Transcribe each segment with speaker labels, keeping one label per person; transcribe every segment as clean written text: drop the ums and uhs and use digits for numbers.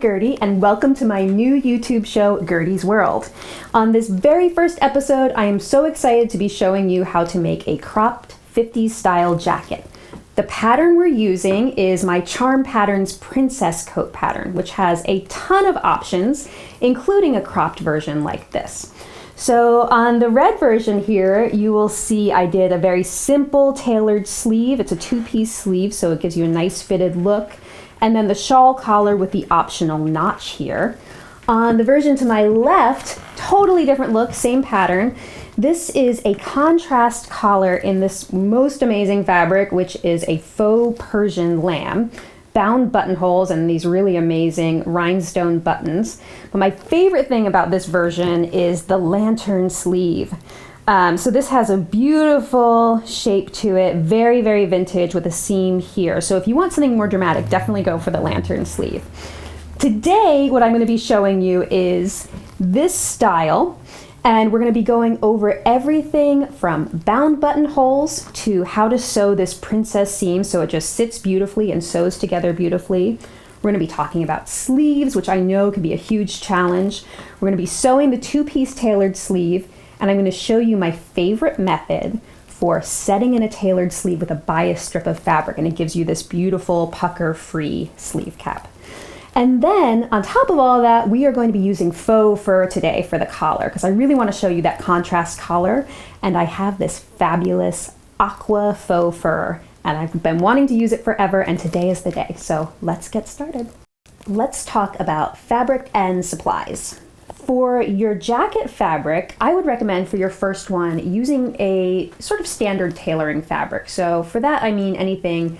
Speaker 1: Gertie, and welcome to my new YouTube show, Gertie's World. On this very first episode, I am so excited to be showing you how to make a cropped 50s style jacket. The pattern we're using is my Charm Patterns Princess Coat pattern, which has a ton of options, including a cropped version like this. So on the red version here, you will see I did a very simple tailored sleeve. It's a two-piece sleeve, so it gives you a nice fitted look. And then the shawl collar with the optional notch here. On the version to my left, totally different look, same pattern. This is a contrast collar in this most amazing fabric, which is a faux Persian lamb. Bound buttonholes and these really amazing rhinestone buttons. But my favorite thing about this version is the lantern sleeve. So this has a beautiful shape to it, very, very vintage with a seam here. So if you want something more dramatic, definitely go for the lantern sleeve. Today, what I'm going to be showing you is this style. And we're going to be going over everything from bound buttonholes to how to sew this princess seam so it just sits beautifully and sews together beautifully. We're going to be talking about sleeves, which I know can be a huge challenge. We're going to be sewing the two-piece tailored sleeve, and I'm going to show you my favorite method for setting in a tailored sleeve with a bias strip of fabric, and it gives you this beautiful pucker-free sleeve cap. And then on top of all that, we are going to be using faux fur today for the collar because I really want to show you that contrast collar. And I have this fabulous aqua faux fur and I've been wanting to use it forever, and today is the day. So let's get started. Let's talk about fabric and supplies. For your jacket fabric, I would recommend for your first one using a sort of standard tailoring fabric. So for that, I mean anything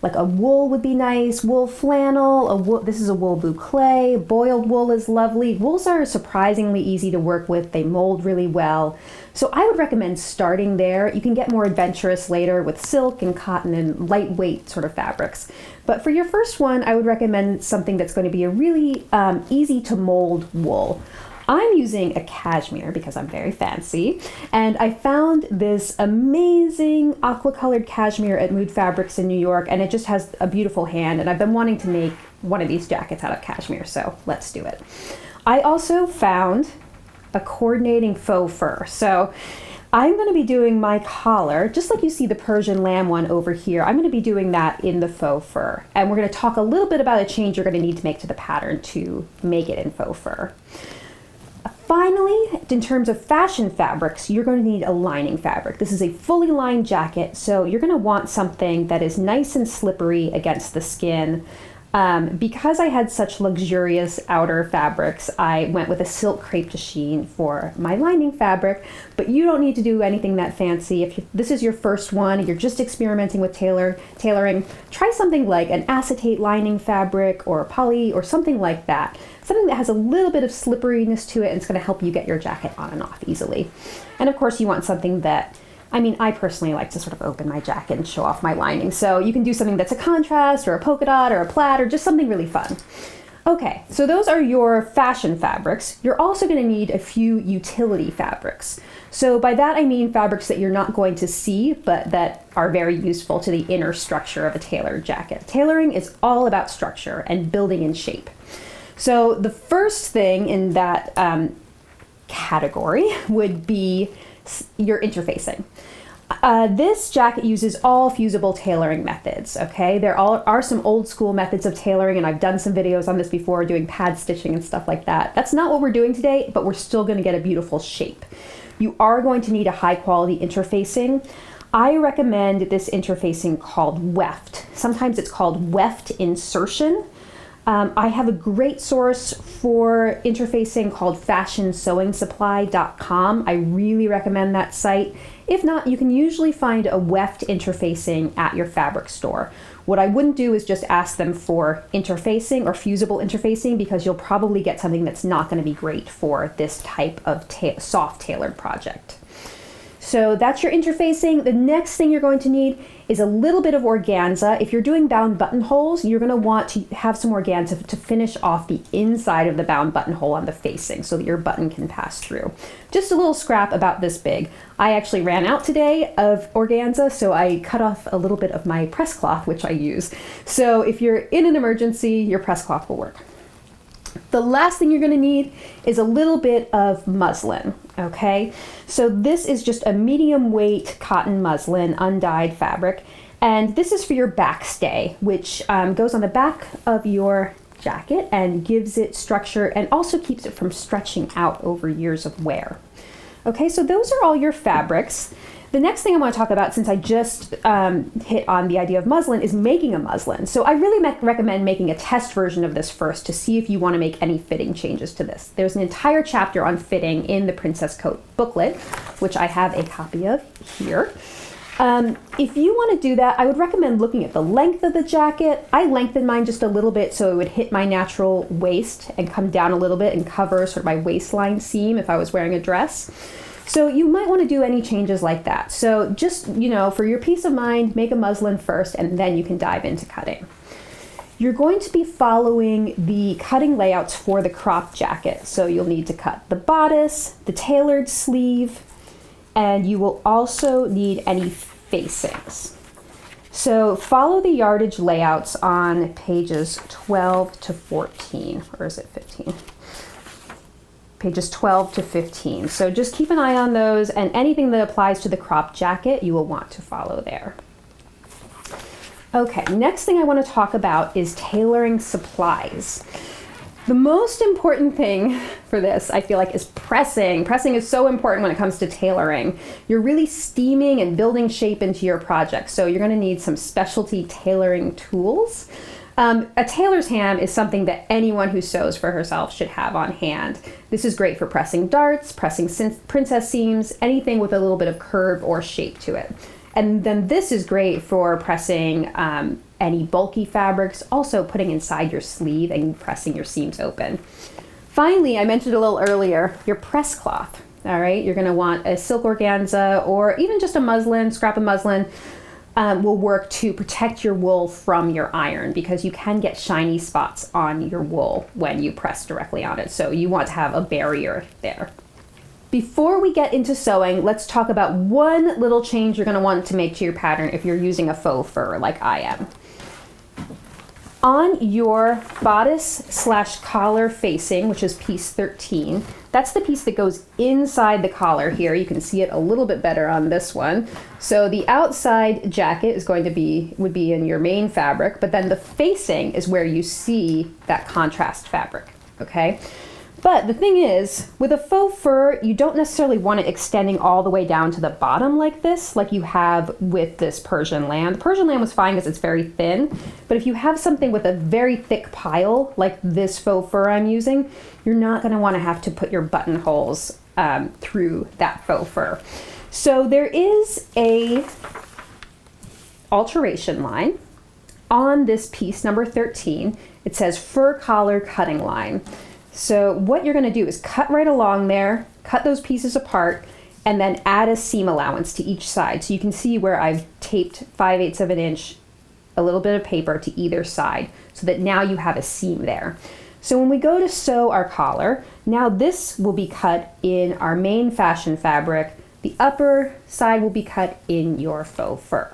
Speaker 1: like a wool would be nice, wool flannel, this is a wool boucle, boiled wool is lovely. Wools are surprisingly easy to work with, they mold really well. So I would recommend starting there. You can get more adventurous later with silk and cotton and lightweight sort of fabrics. But for your first one, I would recommend something that's going to be a really easy to mold wool. I'm using a cashmere because I'm very fancy, and I found this amazing aqua colored cashmere at Mood Fabrics in New York, and it just has a beautiful hand, and I've been wanting to make one of these jackets out of cashmere, so let's do it. I also found a coordinating faux fur. So I'm going to be doing my collar, just like you see the Persian lamb one over here. I'm going to be doing that in the faux fur, and we're going to talk a little bit about a change you're going to need to make to the pattern to make it in faux fur. Finally, in terms of fashion fabrics, you're going to need a lining fabric. This is a fully lined jacket, so you're going to want something that is nice and slippery against the skin. Because I had such luxurious outer fabrics, I went with a silk crepe de chine for my lining fabric, but you don't need to do anything that fancy. If this is your first one, you're just experimenting with tailoring, try something like an acetate lining fabric or poly or something like that. Something that has a little bit of slipperiness to it, and it's going to help you get your jacket on and off easily. And of course you want something that, I personally like to sort of open my jacket and show off my lining. So you can do something that's a contrast or a polka dot or a plaid or just something really fun. Okay, so those are your fashion fabrics. You're also going to need a few utility fabrics. So by that I mean fabrics that you're not going to see, but that are very useful to the inner structure of a tailored jacket. Tailoring is all about structure and building in shape. So the first thing in that category would be your interfacing. This jacket uses all fusible tailoring methods, okay? There are some old school methods of tailoring, and I've done some videos on this before, doing pad stitching and stuff like that. That's not what we're doing today, but we're still going to get a beautiful shape. You are going to need a high quality interfacing. I recommend this interfacing called weft. Sometimes it's called weft insertion. I have a great source for interfacing called fashionsewingsupply.com. I really recommend that site. If not, you can usually find a weft interfacing at your fabric store. What I wouldn't do is just ask them for interfacing or fusible interfacing, because you'll probably get something that's not going to be great for this type of soft tailored project. So that's your interfacing. The next thing you're going to need is a little bit of organza. If you're doing bound buttonholes, you're going to want to have some organza to finish off the inside of the bound buttonhole on the facing so that your button can pass through. Just a little scrap about this big. I actually ran out today of organza, so I cut off a little bit of my press cloth, which I use. So if you're in an emergency, your press cloth will work. The last thing you're going to need is a little bit of muslin, okay? So this is just a medium weight cotton muslin, undyed fabric, and this is for your backstay, which goes on the back of your jacket and gives it structure and also keeps it from stretching out over years of wear. Okay, so those are all your fabrics. The next thing I want to talk about, since I just hit on the idea of muslin, is making a muslin. So I really recommend making a test version of this first to see if you want to make any fitting changes to this. There's an entire chapter on fitting in the Princess Coat booklet, which I have a copy of here. If you want to do that, I would recommend looking at the length of the jacket. I lengthened mine just a little bit so it would hit my natural waist and come down a little bit and cover sort of my waistline seam if I was wearing a dress. So you might want to do any changes like that. So just, for your peace of mind, make a muslin first and then you can dive into cutting. You're going to be following the cutting layouts for the crop jacket. So you'll need to cut the bodice, the tailored sleeve, and you will also need any facings. So follow the yardage layouts on pages 12 to 14, or is it 15? Pages 12 to 15. So just keep an eye on those, and anything that applies to the crop jacket you will want to follow there. Okay, next thing I want to talk about is tailoring supplies. The most important thing for this, I feel like, is pressing. Pressing is so important when it comes to tailoring. You're really steaming and building shape into your project, so you're going to need some specialty tailoring tools. A tailor's ham is something that anyone who sews for herself should have on hand. This is great for pressing darts, pressing princess seams, anything with a little bit of curve or shape to it. And then this is great for pressing any bulky fabrics, also putting inside your sleeve and pressing your seams open. Finally, I mentioned a little earlier, your press cloth. All right, you're going to want a silk organza or even just a muslin, scrap of muslin. Will work to protect your wool from your iron, because you can get shiny spots on your wool when you press directly on it. So you want to have a barrier there. Before we get into sewing, let's talk about one little change you're going to want to make to your pattern if you're using a faux fur like I am. On your bodice/collar facing, which is piece 13, that's the piece that goes inside the collar here. You can see it a little bit better on this one. So the outside jacket is would be in your main fabric, but then the facing is where you see that contrast fabric, okay? But the thing is, with a faux fur, you don't necessarily want it extending all the way down to the bottom like this, like you have with this Persian lamb. The Persian lamb was fine because it's very thin, but if you have something with a very thick pile, like this faux fur I'm using, you're not going to want to have to put your buttonholes through that faux fur. So there is a alteration line on this piece number 13. It says fur collar cutting line. So what you're going to do is cut right along there, cut those pieces apart, and then add a seam allowance to each side. So you can see where I've taped 5/8 of an inch, a little bit of paper to either side, so that now you have a seam there. So when we go to sew our collar, now this will be cut in our main fashion fabric. The upper side will be cut in your faux fur.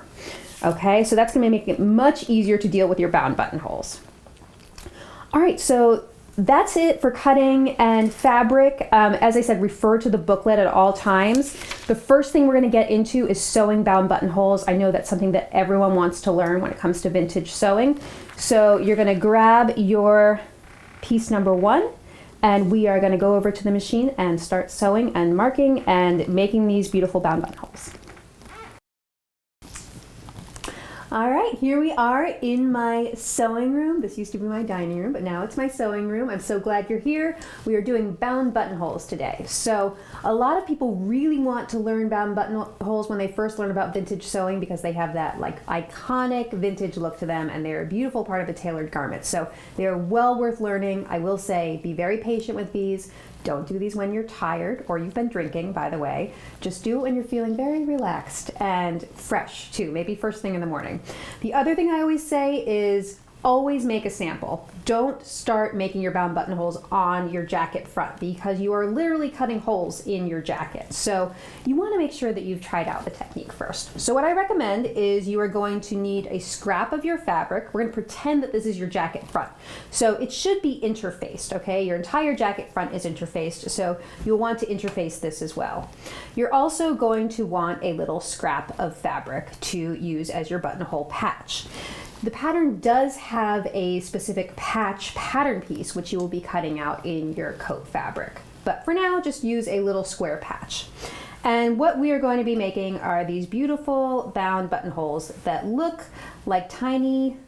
Speaker 1: Okay, so that's going to make it much easier to deal with your bound buttonholes. All right, so that's it for cutting and fabric. As I said, refer to the booklet at all times. The first thing we're going to get into is sewing bound buttonholes. I know that's something that everyone wants to learn when it comes to vintage sewing. So you're going to grab your piece number 1, and we are going to go over to the machine and start sewing and marking and making these beautiful bound buttonholes. All right, here we are in my sewing room. This used to be my dining room, but now it's my sewing room. I'm so glad you're here. We are doing bound buttonholes today. So a lot of people really want to learn bound buttonholes when they first learn about vintage sewing, because they have that like iconic vintage look to them, and they're a beautiful part of a tailored garment. So they're well worth learning. I will say, be very patient with these. Don't do these when you're tired or you've been drinking, by the way. Just do it when you're feeling very relaxed and fresh too, maybe first thing in the morning. The other thing I always say is always make a sample. Don't start making your bound buttonholes on your jacket front because you are literally cutting holes in your jacket. So you want to make sure that you've tried out the technique first. So what I recommend is you are going to need a scrap of your fabric. We're going to pretend that this is your jacket front. So it should be interfaced, okay? Your entire jacket front is interfaced, so you'll want to interface this as well. You're also going to want a little scrap of fabric to use as your buttonhole patch. The pattern does have a specific patch pattern piece, which you will be cutting out in your coat fabric. But for now, just use a little square patch. And what we are going to be making are these beautiful bound buttonholes that look like tiny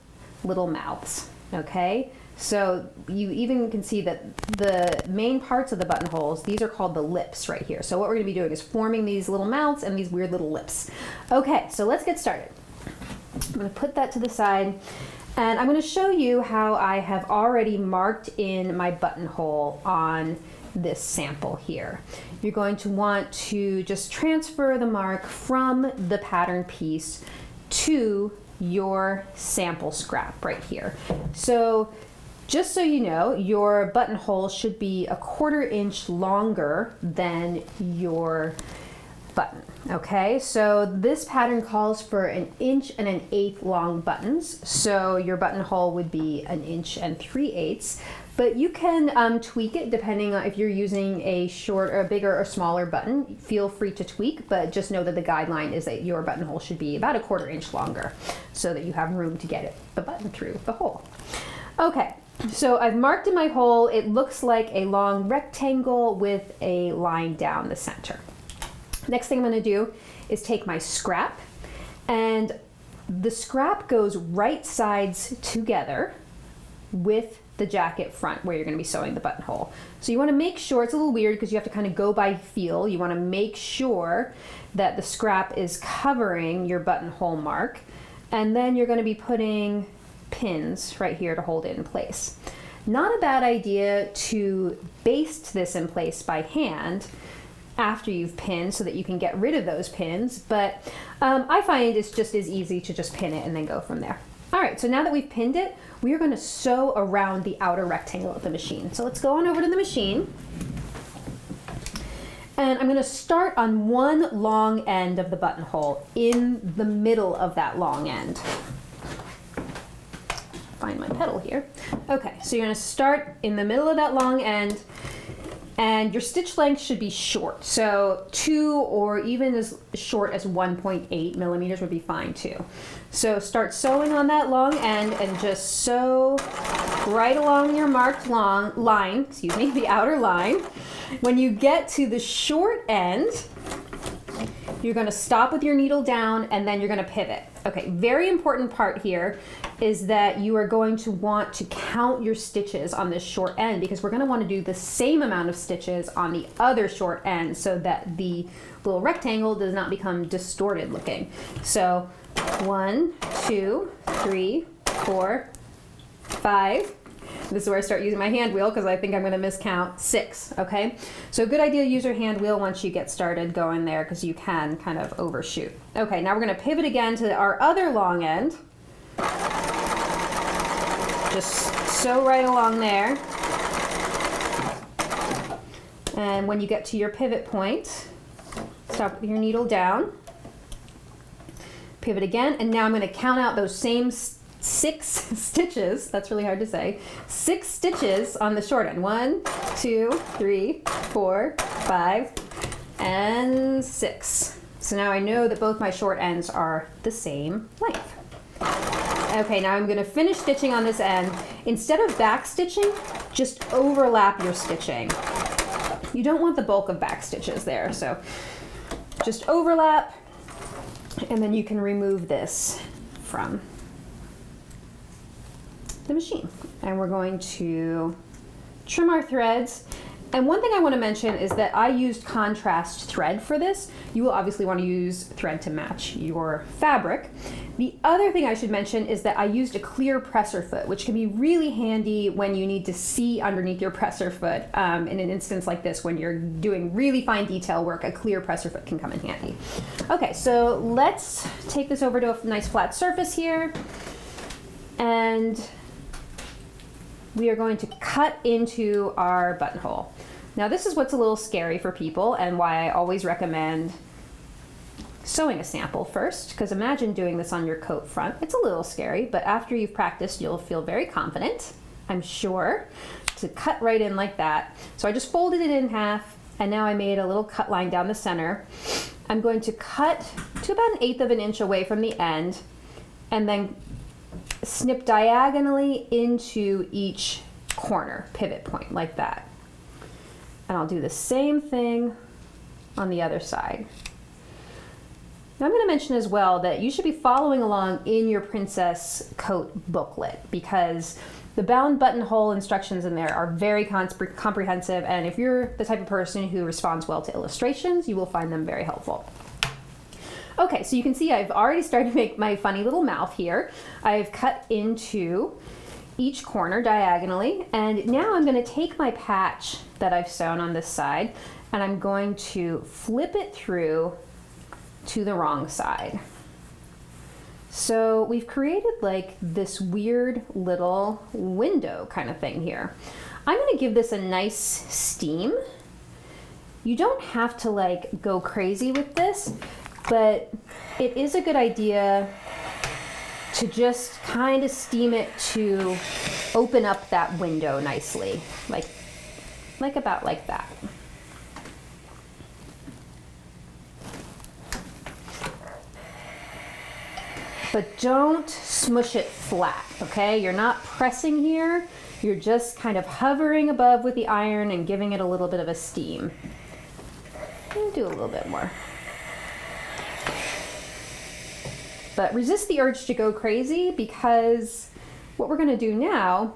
Speaker 1: little mouths, okay? So you even can see that the main parts of the buttonholes, these are called the lips right here. So what we're gonna be doing is forming these little mouths and these weird little lips. Okay, so let's get started. I'm going to put that to the side and I'm going to show you how I have already marked in my buttonhole on this sample here. You're going to want to just transfer the mark from the pattern piece to your sample scrap right here. So just so you know, your buttonhole should be 1/4 inch longer than your button. Okay, so this pattern calls for 1 inch and 1/8 long buttons. So your buttonhole would be 1 inch and 3/8, but you can tweak it depending on if you're using a short or a bigger or smaller button. Feel free to tweak, but just know that the guideline is that your buttonhole should be about 1/4 inch longer so that you have room to get the button through the hole. Okay, so I've marked in my hole. It looks like a long rectangle with a line down the center. Next thing I'm going to do is take my scrap, and the scrap goes right sides together with the jacket front where you're going to be sewing the buttonhole. So you want to make sure, it's a little weird because you have to kind of go by feel. You want to make sure that the scrap is covering your buttonhole mark, and then you're going to be putting pins right here to hold it in place. Not a bad idea to baste this in place by hand after you've pinned so that you can get rid of those pins, but I find it's just as easy to just pin it and then go from there. All right, so now that we've pinned it, we are going to sew around the outer rectangle of the machine. So let's go on over to the machine, and I'm going to start on one long end of the buttonhole in the middle of that long end. Find my pedal here. Okay, so you're going to start in the middle of that long end, and your stitch length should be short. So 2 or even as short as 1.8 millimeters would be fine too. So start sewing on that long end and just sew right along your marked line, the outer line. When you get to the short end, you're going to stop with your needle down and then you're going to pivot. Okay, very important part here is that you are going to want to count your stitches on this short end because we're going to want to do the same amount of stitches on the other short end so that the little rectangle does not become distorted looking. So 1, 2, 3, 4, 5. This is where I start using my hand wheel because I think I'm going to miscount 6, okay? So good idea to use your hand wheel once you get started going there because you can kind of overshoot. Okay, now we're going to pivot again to our other long end. Just sew right along there. And when you get to your pivot point, stop with your needle down. Pivot again, and now I'm going to count out those same 6 stitches. That's really hard to say. 6 stitches on the short end. 1, 2, 3, 4, 5, and 6. So now I know that both my short ends are the same length. Okay, now I'm going to finish stitching on this end. Instead of back stitching, just overlap your stitching. You don't want the bulk of back stitches there, so just overlap, and then you can remove this from the machine. And we're going to trim our threads. And one thing I want to mention is that I used contrast thread for this. You will obviously want to use thread to match your fabric. The other thing I should mention is that I used a clear presser foot, which can be really handy when you need to see underneath your presser foot. In an instance like this, when you're doing really fine detail work, a clear presser foot can come in handy. Okay, so let's take this over to a nice flat surface here. And we are going to cut into our buttonhole. Now this is what's a little scary for people and why I always recommend sewing a sample first, because imagine doing this on your coat front. It's a little scary, but after you've practiced, you'll feel very confident, I'm sure, to cut right in like that. So I just folded it in half, and now I made a little cut line down the center. I'm going to cut to about 1/8 of an inch away from the end, and then snip diagonally into each corner pivot point like that. And I'll do the same thing on the other side. Now I'm going to mention as well that you should be following along in your princess coat booklet, because the bound buttonhole instructions in there are very comprehensive, and if you're the type of person who responds well to illustrations, you will find them very helpful. Okay, so you can see I've already started to make my funny little mouth here. I've cut into each corner diagonally, and now I'm going to take my patch that I've sewn on this side, and I'm going to flip it through to the wrong side. So we've created like this weird little window kind of thing here. I'm going to give this a nice steam. You don't have to like go crazy with this, but it is a good idea to just kind of steam it to open up that window nicely, like about like that. But don't smush it flat, okay? You're not pressing here. You're just kind of hovering above with the iron and giving it a little bit of a steam. I'll do a little bit more. But resist the urge to go crazy, because what we're gonna do now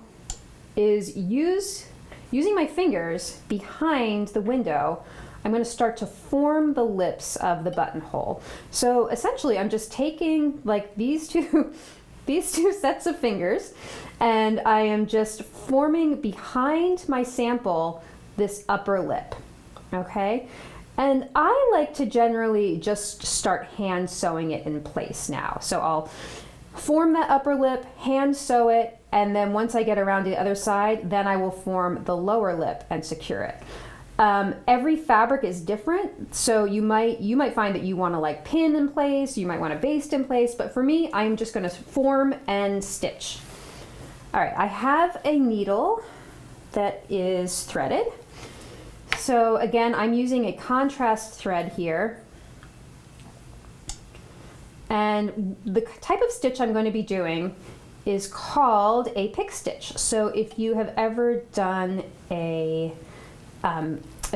Speaker 1: is using my fingers behind the window, I'm going to start to form the lips of the buttonhole. So essentially I'm just taking like these two sets of fingers, and I am just forming behind my sample this upper lip, okay? And I like to generally just start hand sewing it in place now. So I'll form that upper lip, hand sew it, and then once I get around to the other side, then I will form the lower lip and secure it. Every fabric is different, so you might find that you want to like pin in place, you might want to baste in place, but for me, I'm just going to form and stitch. All right, I have a needle that is threaded. So again, I'm using a contrast thread here. And the type of stitch I'm going to be doing is called a pick stitch. So if you have ever done a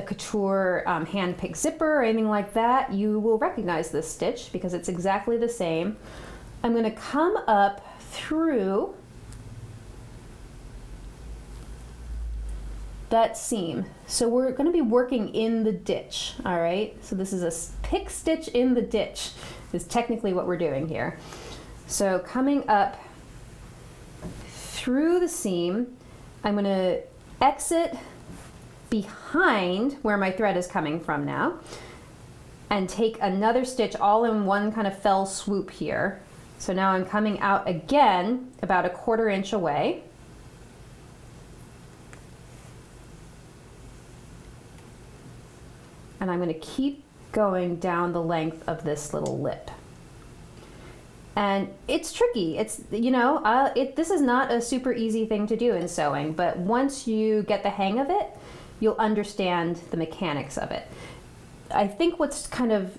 Speaker 1: couture hand pick zipper or anything like that, you will recognize this stitch because it's exactly the same. I'm going to come up through that seam. So we're going to be working in the ditch, all right? So this is a pick stitch in the ditch is technically what we're doing here. So coming up through the seam, I'm going to exit behind where my thread is coming from now and take another stitch all in one kind of fell swoop here. So now I'm coming out again about 1/4 inch away. And I'm going to keep going down the length of this little lip. And it's tricky. It's, you know, this is not a super easy thing to do in sewing, but once you get the hang of it, you'll understand the mechanics of it. I think what's kind of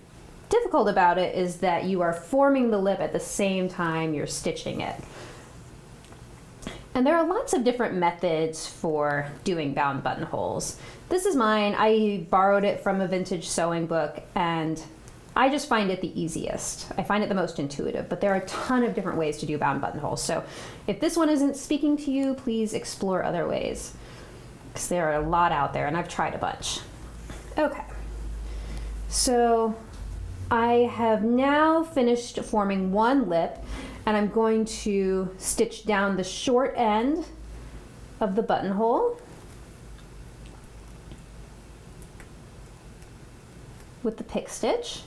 Speaker 1: difficult about it is that you are forming the lip at the same time you're stitching it. And there are lots of different methods for doing bound buttonholes. This is mine. I borrowed it from a vintage sewing book, and I just find it the easiest. I find it the most intuitive, but there are a ton of different ways to do bound buttonholes. So if this one isn't speaking to you, please explore other ways, because there are a lot out there, and I've tried a bunch. Okay, so I have now finished forming one lip, and I'm going to stitch down the short end of the buttonhole with the pick stitch.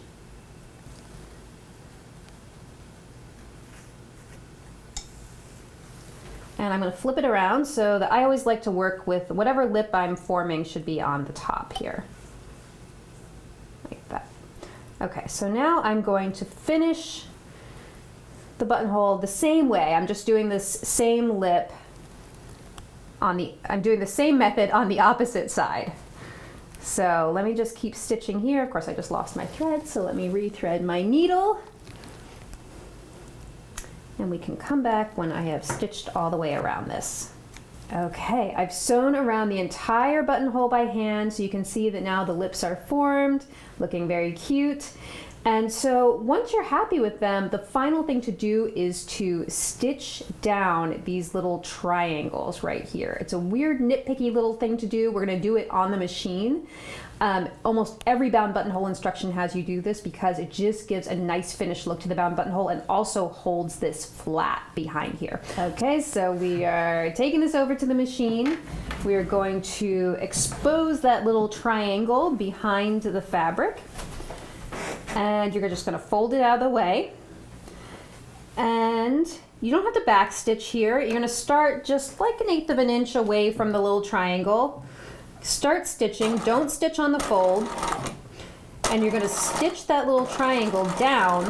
Speaker 1: And I'm going to flip it around so that I always like to work with whatever lip I'm forming should be on the top here. Like that. Okay, so now I'm going to finish the buttonhole the same way. I'm just doing this same lip on the, I'm doing the same method on the opposite side. So let me just keep stitching here. Of course, I just lost my thread, so let me rethread my needle. And we can come back when I have stitched all the way around this. Okay, I've sewn around the entire buttonhole by hand, so you can see that now the lips are formed, looking very cute. And so once you're happy with them, the final thing to do is to stitch down these little triangles right here. It's a weird nitpicky little thing to do. We're gonna do it on the machine. Almost every bound buttonhole instruction has you do this because it just gives a nice finished look to the bound buttonhole and also holds this flat behind here. Okay, so we are taking this over to the machine. We are going to expose that little triangle behind the fabric. And you're just going to fold it out of the way. And you don't have to back stitch here. You're going to start just like 1/8 of an inch away from the little triangle. Start stitching, don't stitch on the fold. And you're going to stitch that little triangle down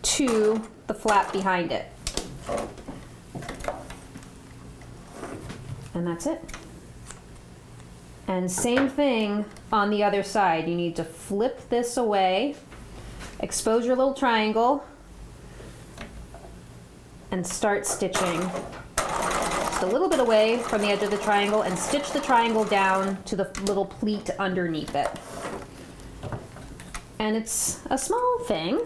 Speaker 1: to the flap behind it. And that's it. And same thing on the other side. You need to flip this away, expose your little triangle, and start stitching just a little bit away from the edge of the triangle and stitch the triangle down to the little pleat underneath it. And it's a small thing,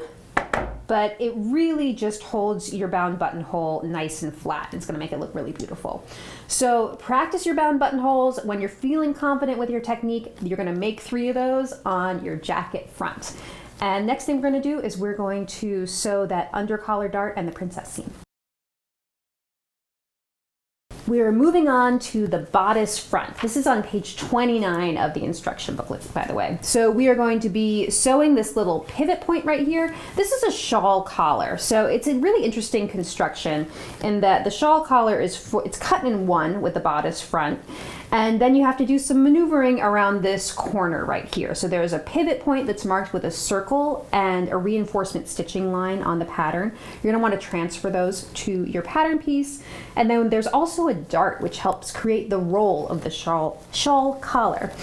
Speaker 1: but it really just holds your bound buttonhole nice and flat. It's gonna make it look really beautiful. So practice your bound buttonholes. When you're feeling confident with your technique, you're gonna make 3 of those on your jacket front. And next thing we're gonna do is we're going to sew that under collar dart and the princess seam. We are moving on to the bodice front. This is on page 29 of the instruction booklet, by the way. So we are going to be sewing this little pivot point right here. This is a shawl collar. So it's a really interesting construction in that the shawl collar is, it's cut in 1 with the bodice front. And then you have to do some maneuvering around this corner right here. So there's a pivot point that's marked with a circle and a reinforcement stitching line on the pattern. You're gonna want to transfer those to your pattern piece. And then there's also a dart which helps create the roll of the shawl collar.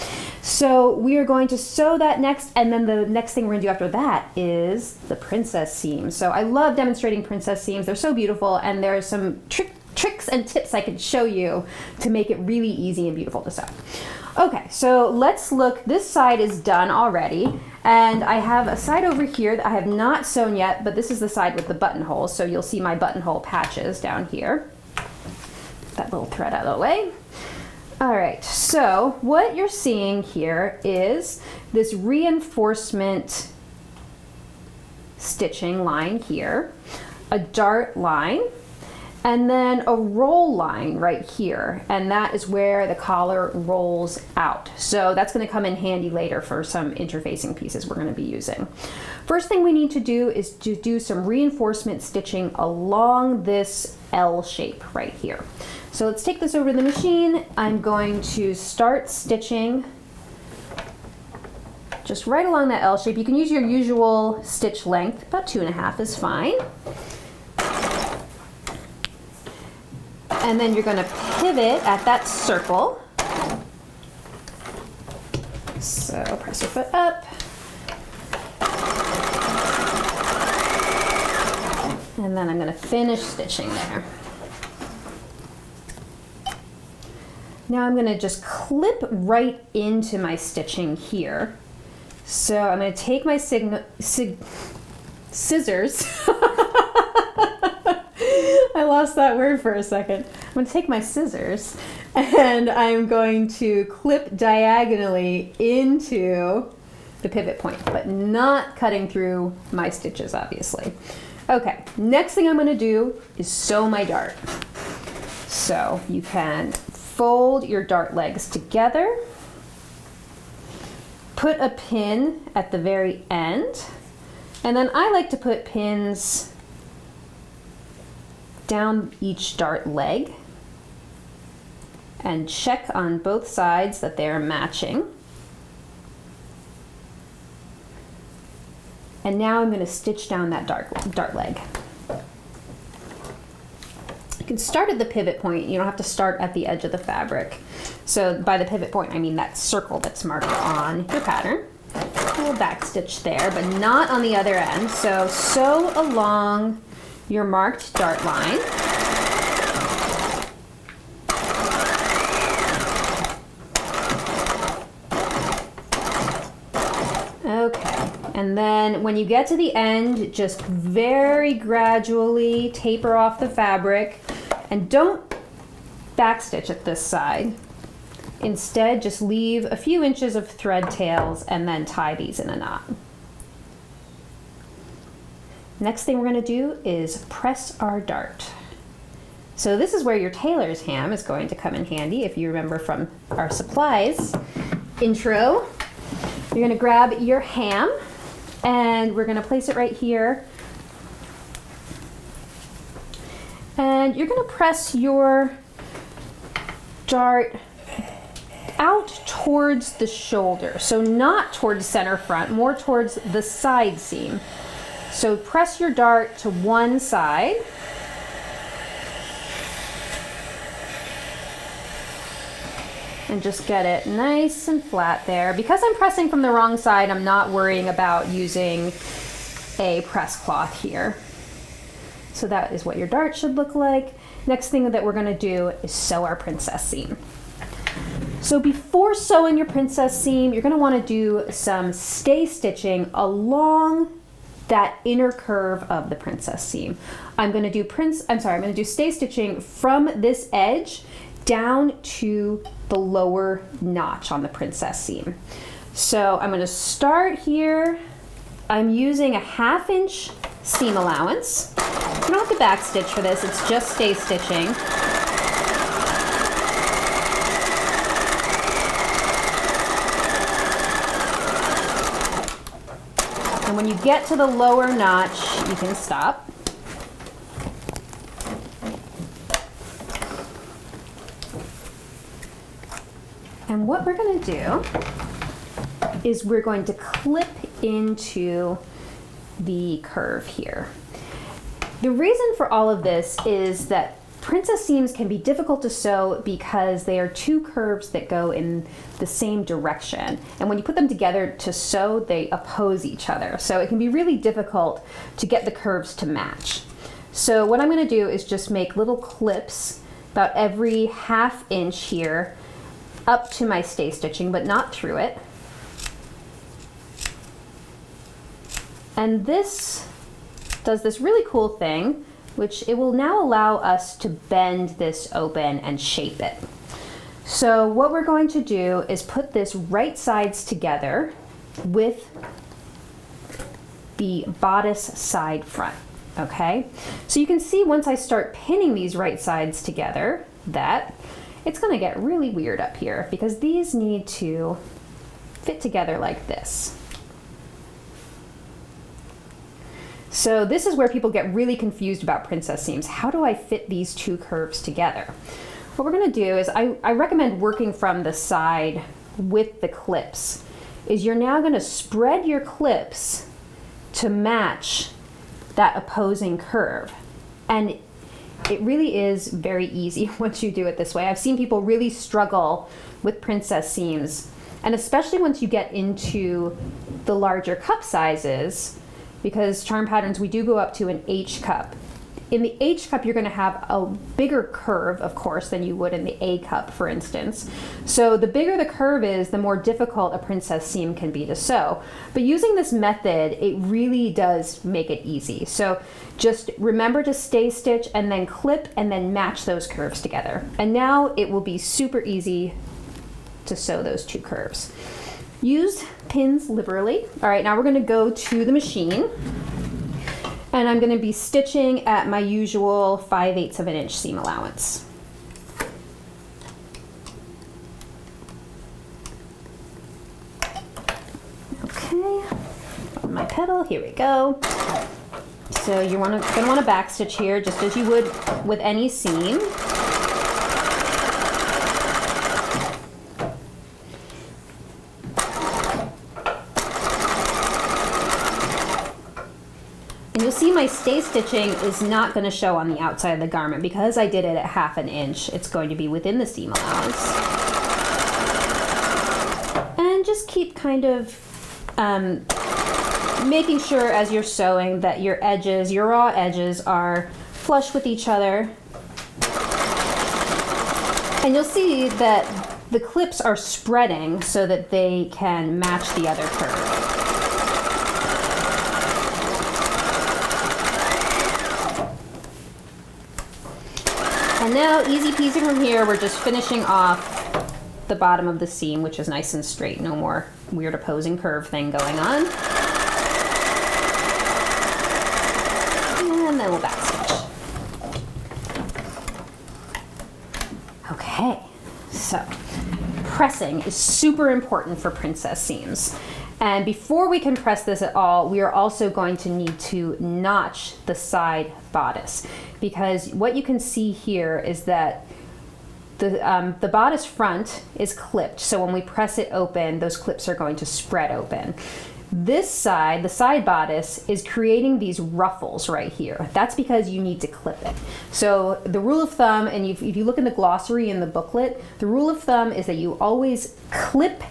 Speaker 1: So we are going to sew that next, and then the next thing we're gonna do after that is the princess seam. So I love demonstrating princess seams. They're so beautiful, and there's some tricks and tips I can show you to make it really easy and beautiful to sew. Okay, so let's look. This side is done already, and I have a side over here that I have not sewn yet, but this is the side with the buttonholes, so you'll see my buttonhole patches down here. That little thread out of the way. All right, so what you're seeing here is this reinforcement stitching line here, a dart line, and then a roll line right here, and that is where the collar rolls out. So that's going to come in handy later for some interfacing pieces we're going to be using. First thing we need to do is to do some reinforcement stitching along this L shape right here. So let's take this over to the machine. I'm going to start stitching just right along that L shape. You can use your usual stitch length, about 2.5 is fine. And then you're going to pivot at that circle. So press your foot up. And then I'm going to finish stitching there. Now I'm going to just clip right into my stitching here. So I'm going to take my scissors. I lost that word for a second. I'm going to take my scissors and I'm going to clip diagonally into the pivot point, but not cutting through my stitches, obviously. Okay, next thing I'm going to do is sew my dart. So you can fold your dart legs together, put a pin at the very end, and then I like to put pins down each dart leg and check on both sides that they're matching. And now I'm going to stitch down that dart leg. You can start at the pivot point. You don't have to start at the edge of the fabric. So by the pivot point, I mean that circle that's marked on your pattern. A little back stitch there, but not on the other end. So sew along your marked dart line. Okay, and then when you get to the end, just very gradually taper off the fabric, and don't backstitch at this side. Instead, just leave a few inches of thread tails and then tie these in a knot. Next thing we're going to do is press our dart. So this is where your tailor's ham is going to come in handy. If you remember from our supplies intro, you're going to grab your ham and we're going to place it right here. And you're going to press your dart out towards the shoulder. So not towards center front, more towards the side seam. So press your dart to one side. And just get it nice and flat there. Because I'm pressing from the wrong side, I'm not worrying about using a press cloth here. So that is what your dart should look like. Next thing that we're going to do is sew our princess seam. So before sewing your princess seam, you're going to want to do some stay stitching along that inner curve of the princess seam. I'm going to do stay stitching from this edge down to the lower notch on the princess seam. So I'm going to start here. I'm using a 1/2 inch seam allowance. You don't have to backstitch for this, it's just stay stitching. And when you get to the lower notch, you can stop. And what we're going to do is we're going to clip into the curve here. The reason for all of this is that princess seams can be difficult to sew because they are two curves that go in the same direction. And when you put them together to sew, they oppose each other. So it can be really difficult to get the curves to match. So what I'm going to do is just make little clips about every 1/2 inch here up to my stay stitching, but not through it. And this does this really cool thing, which it will now allow us to bend this open and shape it. So what we're going to do is put this right sides together with the bodice side front, okay? So you can see once I start pinning these right sides together that it's gonna get really weird up here because these need to fit together like this. So this is where people get really confused about princess seams. How do I fit these two curves together? What we're gonna do is I recommend working from the side with the clips. Is you're now gonna spread your clips to match that opposing curve. And it really is very easy once you do it this way. I've seen people really struggle with princess seams, and especially once you get into the larger cup sizes, because charm patterns, we do go up to an H cup. In the H cup, you're gonna have a bigger curve, of course, than you would in the A cup, for instance. So the bigger the curve is, the more difficult a princess seam can be to sew. But using this method, it really does make it easy. So just remember to stay stitch and then clip and then match those curves together. And now it will be super easy to sew those two curves. Use pins liberally. All right, now we're gonna go to the machine and I'm gonna be stitching at my usual 5/8 of an inch seam allowance. Okay, on my pedal, here we go. So you're gonna want to back stitch here just as you would with any seam. And you'll see my stay stitching is not going to show on the outside of the garment because I did it at 1/2 inch. It's going to be within the seam allowance. And just keep kind of making sure as you're sewing that your edges, your raw edges, are flush with each other. And you'll see that the clips are spreading so that they can match the other curve. And now, easy peasy from here, we're just finishing off the bottom of the seam, which is nice and straight. No more weird opposing curve thing going on. And then we'll back stitch. Okay, so pressing is super important for princess seams. And before we can press this at all, we are also going to need to notch the side bodice, because what you can see here is that the bodice front is clipped. So when we press it open, those clips are going to spread open. This side, the side bodice, is creating these ruffles right here. That's because you need to clip it. So the rule of thumb, and if you look in the glossary in the booklet, the rule of thumb is that you always clip.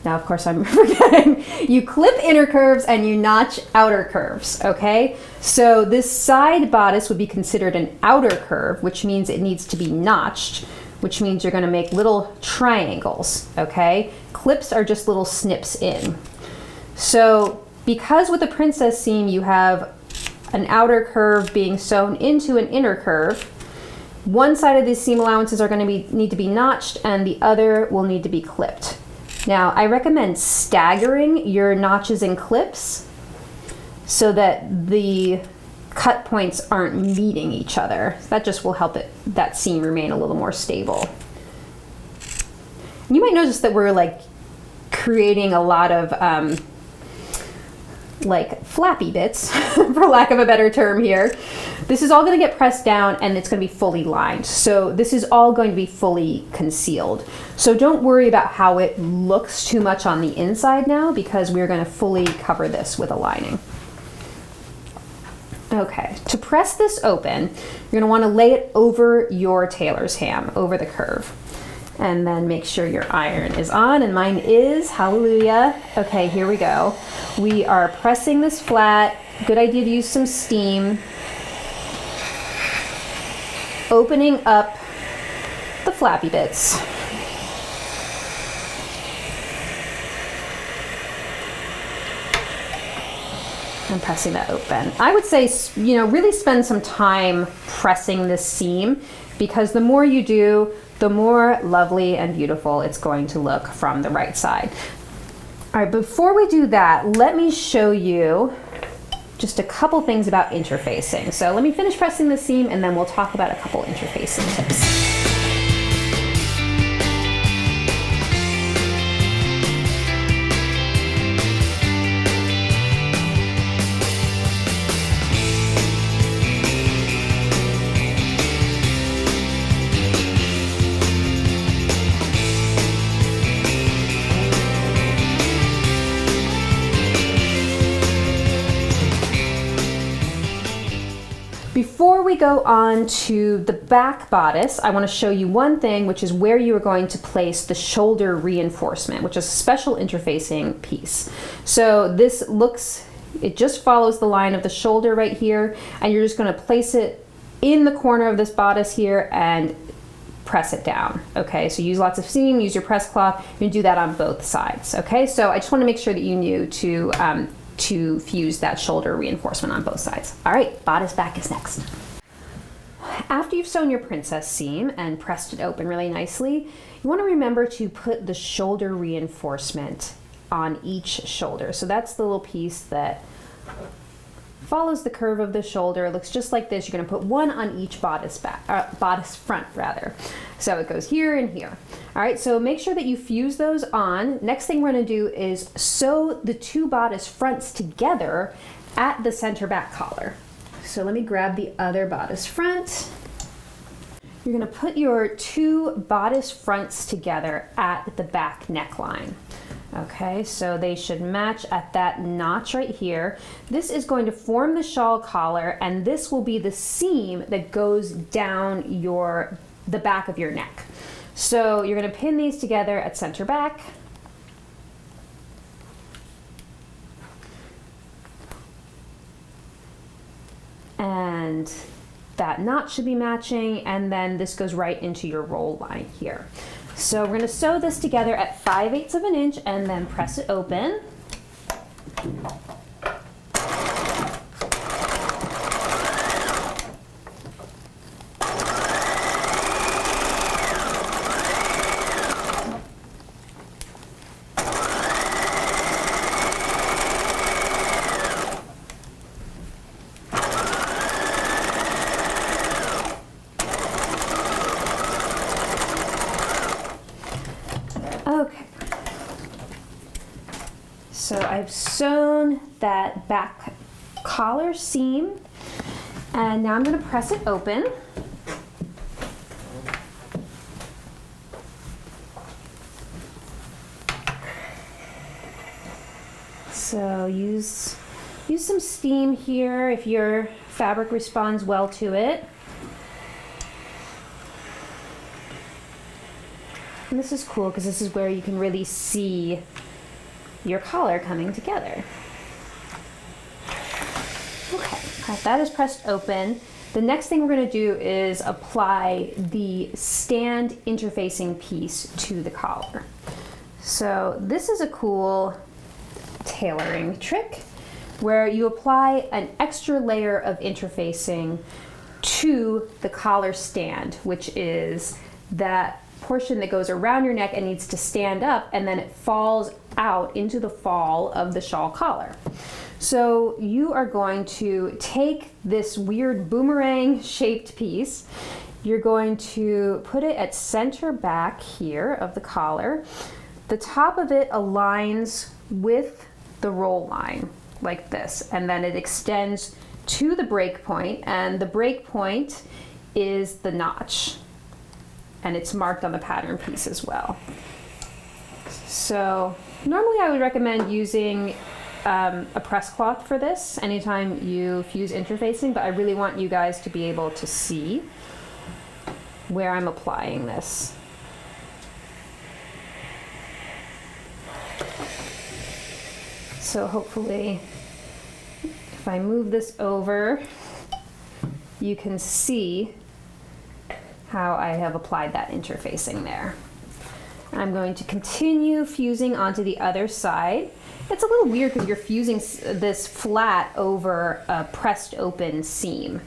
Speaker 1: Now, of course, I'm forgetting. You clip inner curves and you notch outer curves, okay? So this side bodice would be considered an outer curve, which means it needs to be notched, which means you're gonna make little triangles, okay? Clips are just little snips in. So because with the princess seam, you have an outer curve being sewn into an inner curve, one side of these seam allowances are gonna need to be notched and the other will need to be clipped. Now, I recommend staggering your notches and clips so that the cut points aren't meeting each other. That just will help that seam remain a little more stable. You might notice that we're like creating a lot of like flappy bits, for lack of a better term here. This is all going to get pressed down and it's going to be fully lined. So this is all going to be fully concealed. So don't worry about how it looks too much on the inside now, because we're going to fully cover this with a lining. Okay, to press this open, you're going to want to lay it over your tailor's ham, over the curve. And then make sure your iron is on, and mine is, hallelujah. Okay, here we go. We are pressing this flat. Good idea to use some steam. Opening up the flappy bits. And pressing that open. I would say, you know, really spend some time pressing this seam, because the more you do, the more lovely and beautiful it's going to look from the right side. All right, before we do that, let me show you just a couple things about interfacing. So let me finish pressing the seam and then we'll talk about a couple interfacing tips. Before we go on to the back bodice, I want to show you one thing, which is where you are going to place the shoulder reinforcement, which is a special interfacing piece. So this looks, it just follows the line of the shoulder right here, and you're just going to place it in the corner of this bodice here and press it down. Okay, so use lots of seam, use your press cloth. You can do that on both sides. Okay, so I just want to make sure that you knew to fuse that shoulder reinforcement on both sides. All right, bodice back is next. After you've sewn your princess seam and pressed it open really nicely, you want to remember to put the shoulder reinforcement on each shoulder. So that's the little piece that follows the curve of the shoulder. It looks just like this. You're going to put one on each bodice back, bodice front rather. So it goes here and here. All right, so make sure that you fuse those on. Next thing we're going to do is sew the two bodice fronts together at the center back collar. So let me grab the other bodice front. You're going to put your two bodice fronts together at the back neckline. Okay, so they should match at that notch right here. This is going to form the shawl collar, and this will be the seam that goes down the back of your neck. So you're going to pin these together at center back. And that notch should be matching, and then this goes right into your roll line here. So we're going to sew this together at 5/8 of an inch and then press it open. Okay, so I've sewn that back collar seam, and now I'm going to press it open. So use some steam here if your fabric responds well to it. And this is cool because this is where you can really see your collar coming together. Okay, that is pressed open. The next thing we're going to do is apply the stand interfacing piece to the collar. So this is a cool tailoring trick where you apply an extra layer of interfacing to the collar stand, which is that portion that goes around your neck and needs to stand up, and then it falls out into the fall of the shawl collar. So you are going to take this weird boomerang shaped piece, you're going to put it at center back here of the collar. The top of it aligns with the roll line like this, and then it extends to the break point, and the break point is the notch, and it's marked on the pattern piece as well. So normally I would recommend using a press cloth for this anytime you fuse interfacing, but I really want you guys to be able to see where I'm applying this. So hopefully if I move this over, you can see how I have applied that interfacing there. I'm going to continue fusing onto the other side. It's a little weird because you're fusing this flat over a pressed open seam,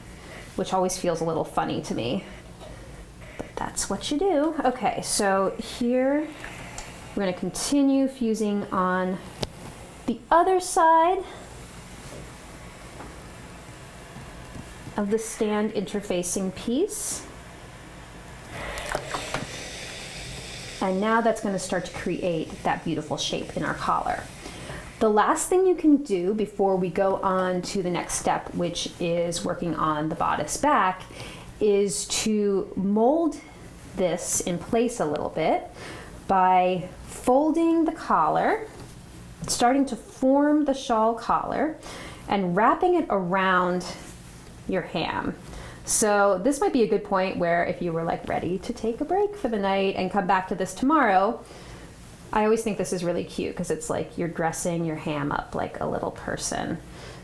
Speaker 1: which always feels a little funny to me, but that's what you do. Okay, so here we're going to continue fusing on the other side of the stand interfacing piece. And now that's going to start to create that beautiful shape in our collar. The last thing you can do before we go on to the next step, which is working on the bodice back, is to mold this in place a little bit by folding the collar, starting to form the shawl collar, and wrapping it around your ham. So this might be a good point where if you were like ready to take a break for the night and come back to this tomorrow, I always think this is really cute because it's like you're dressing your ham up like a little person.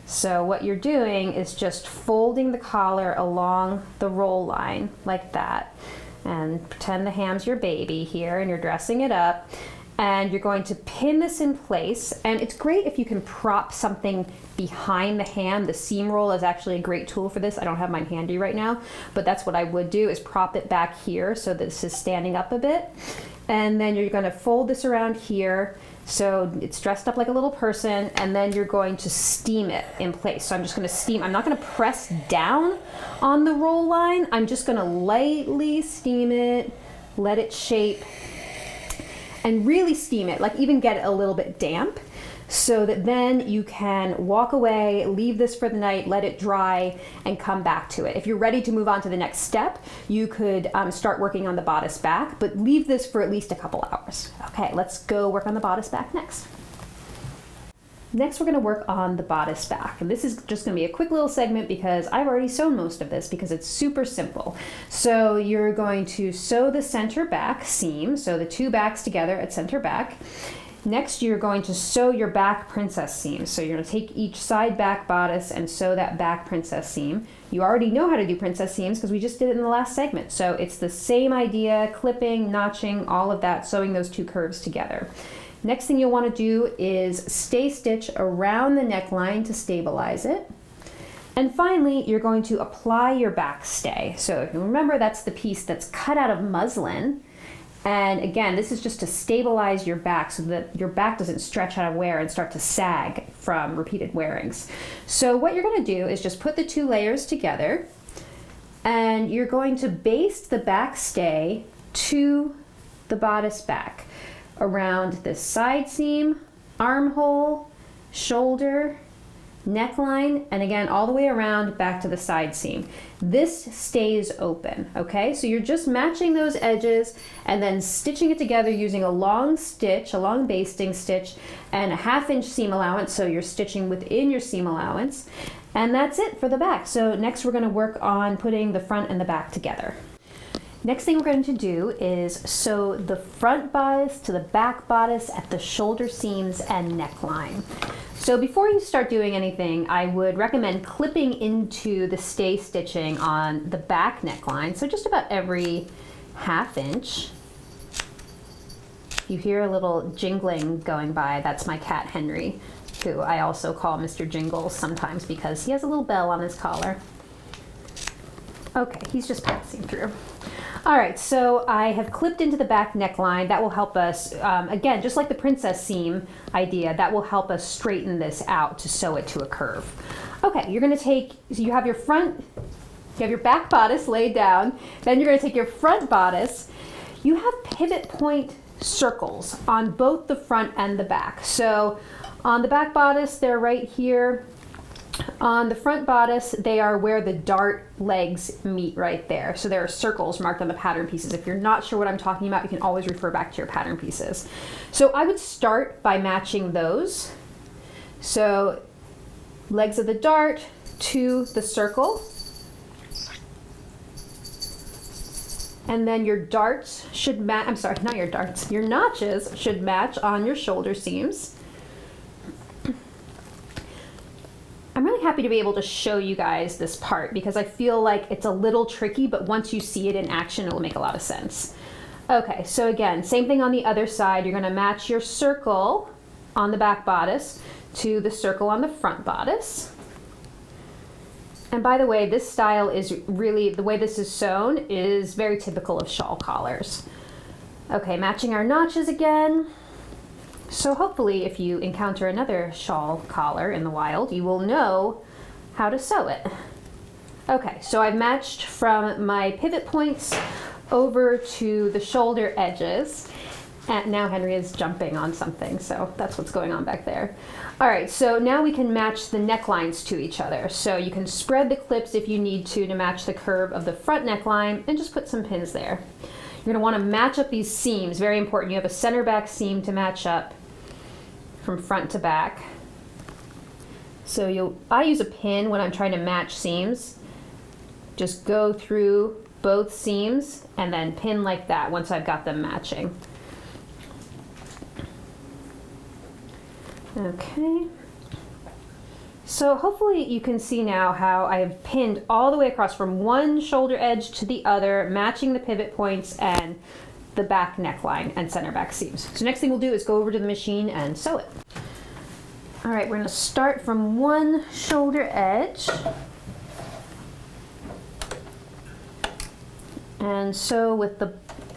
Speaker 1: So what you're doing is just folding the collar along the roll line like that, and pretend the ham's your baby here and you're dressing it up. And you're going to pin this in place, and it's great if you can prop something behind the ham. The seam roll is actually a great tool for this. I don't have mine handy right now, but that's what I would do, is prop it back here so that this is standing up a bit. And then you're going to fold this around here so it's dressed up like a little person, and then you're going to steam it in place. So I'm just going to steam. I'm not going to press down on the roll line. I'm just going to lightly steam it, let it shape, and really steam it, like even get it a little bit damp. so that then you can walk away, leave this for the night, let it dry, and come back to it. If you're ready to move on to the next step, you could start working on the bodice back, but leave this for at least a couple hours. Okay, let's go work on the bodice back next. Next, we're going to work on the bodice back. And this is just going to be a quick little segment because I've already sewn most of this because it's super simple. So you're going to sew the center back seam, so the two backs together at center back. Next, you're going to sew your back princess seam. So you're going to take each side back bodice and sew that back princess seam. You already know how to do princess seams because we just did it in the last segment. So it's the same idea, clipping, notching, all of that, sewing those two curves together. Next thing you'll want to do is stay stitch around the neckline to stabilize it. And finally, you're going to apply your back stay. So if you remember, that's the piece that's cut out of muslin. And again, this is just to stabilize your back so that your back doesn't stretch out of wear and start to sag from repeated wearings. So what you're going to do is just put the two layers together, and you're going to baste the back stay to the bodice back around this side seam, armhole, shoulder, neckline, and again all the way around back to the side seam. This stays open, okay? So you're just matching those edges and then stitching it together using a long stitch, a long basting stitch, and a 1/2 inch seam allowance, so you're stitching within your seam allowance. And that's it for the back. So next we're going to work on putting the front and the back together. Next thing we're going to do is sew the front bodice to the back bodice at the shoulder seams and neckline. So before you start doing anything, I would recommend clipping into the stay stitching on the back neckline. So just about every 1/2 inch. You hear a little jingling going by. That's my cat Henry, who I also call Mr. Jingles sometimes because he has a little bell on his collar. Okay, he's just passing through. All right, so I have clipped into the back neckline. That will help us, again, just like the princess seam idea, that will help us straighten this out to sew it to a curve. Okay, you're gonna take, so you have your back bodice laid down, then you're gonna take your front bodice. You have pivot point circles on both the front and the back. So on the back bodice, they're right here. On the front bodice, they are where the dart legs meet right there. So there are circles marked on the pattern pieces. If you're not sure what I'm talking about, you can always refer back to your pattern pieces. So I would start by matching those. So legs of the dart to the circle. And then your darts should match, I'm sorry, not your darts, your notches should match on your shoulder seams. I'm really happy to be able to show you guys this part because I feel like it's a little tricky, but once you see it in action, it will make a lot of sense. Okay, so again, same thing on the other side. You're gonna match your circle on the back bodice to the circle on the front bodice. And by the way, this style is really, the way this is sewn is very typical of shawl collars. Okay, matching our notches again. So hopefully if you encounter another shawl collar in the wild, you will know how to sew it. Okay, so I've matched from my pivot points over to the shoulder edges. And now Henry is jumping on something, so that's what's going on back there. All right, so now we can match the necklines to each other. So you can spread the clips if you need to match the curve of the front neckline and just put some pins there. You're gonna wanna match up these seams, very important. You have a center back seam to match up from front to back. So I use a pin when I'm trying to match seams. Just go through both seams and then pin like that once I've got them matching. Okay. So hopefully you can see now how I have pinned all the way across from one shoulder edge to the other, matching the pivot points and the back neckline and center back seams. So next thing we'll do is go over to the machine and sew it. All right, we're gonna start from one shoulder edge and sew with the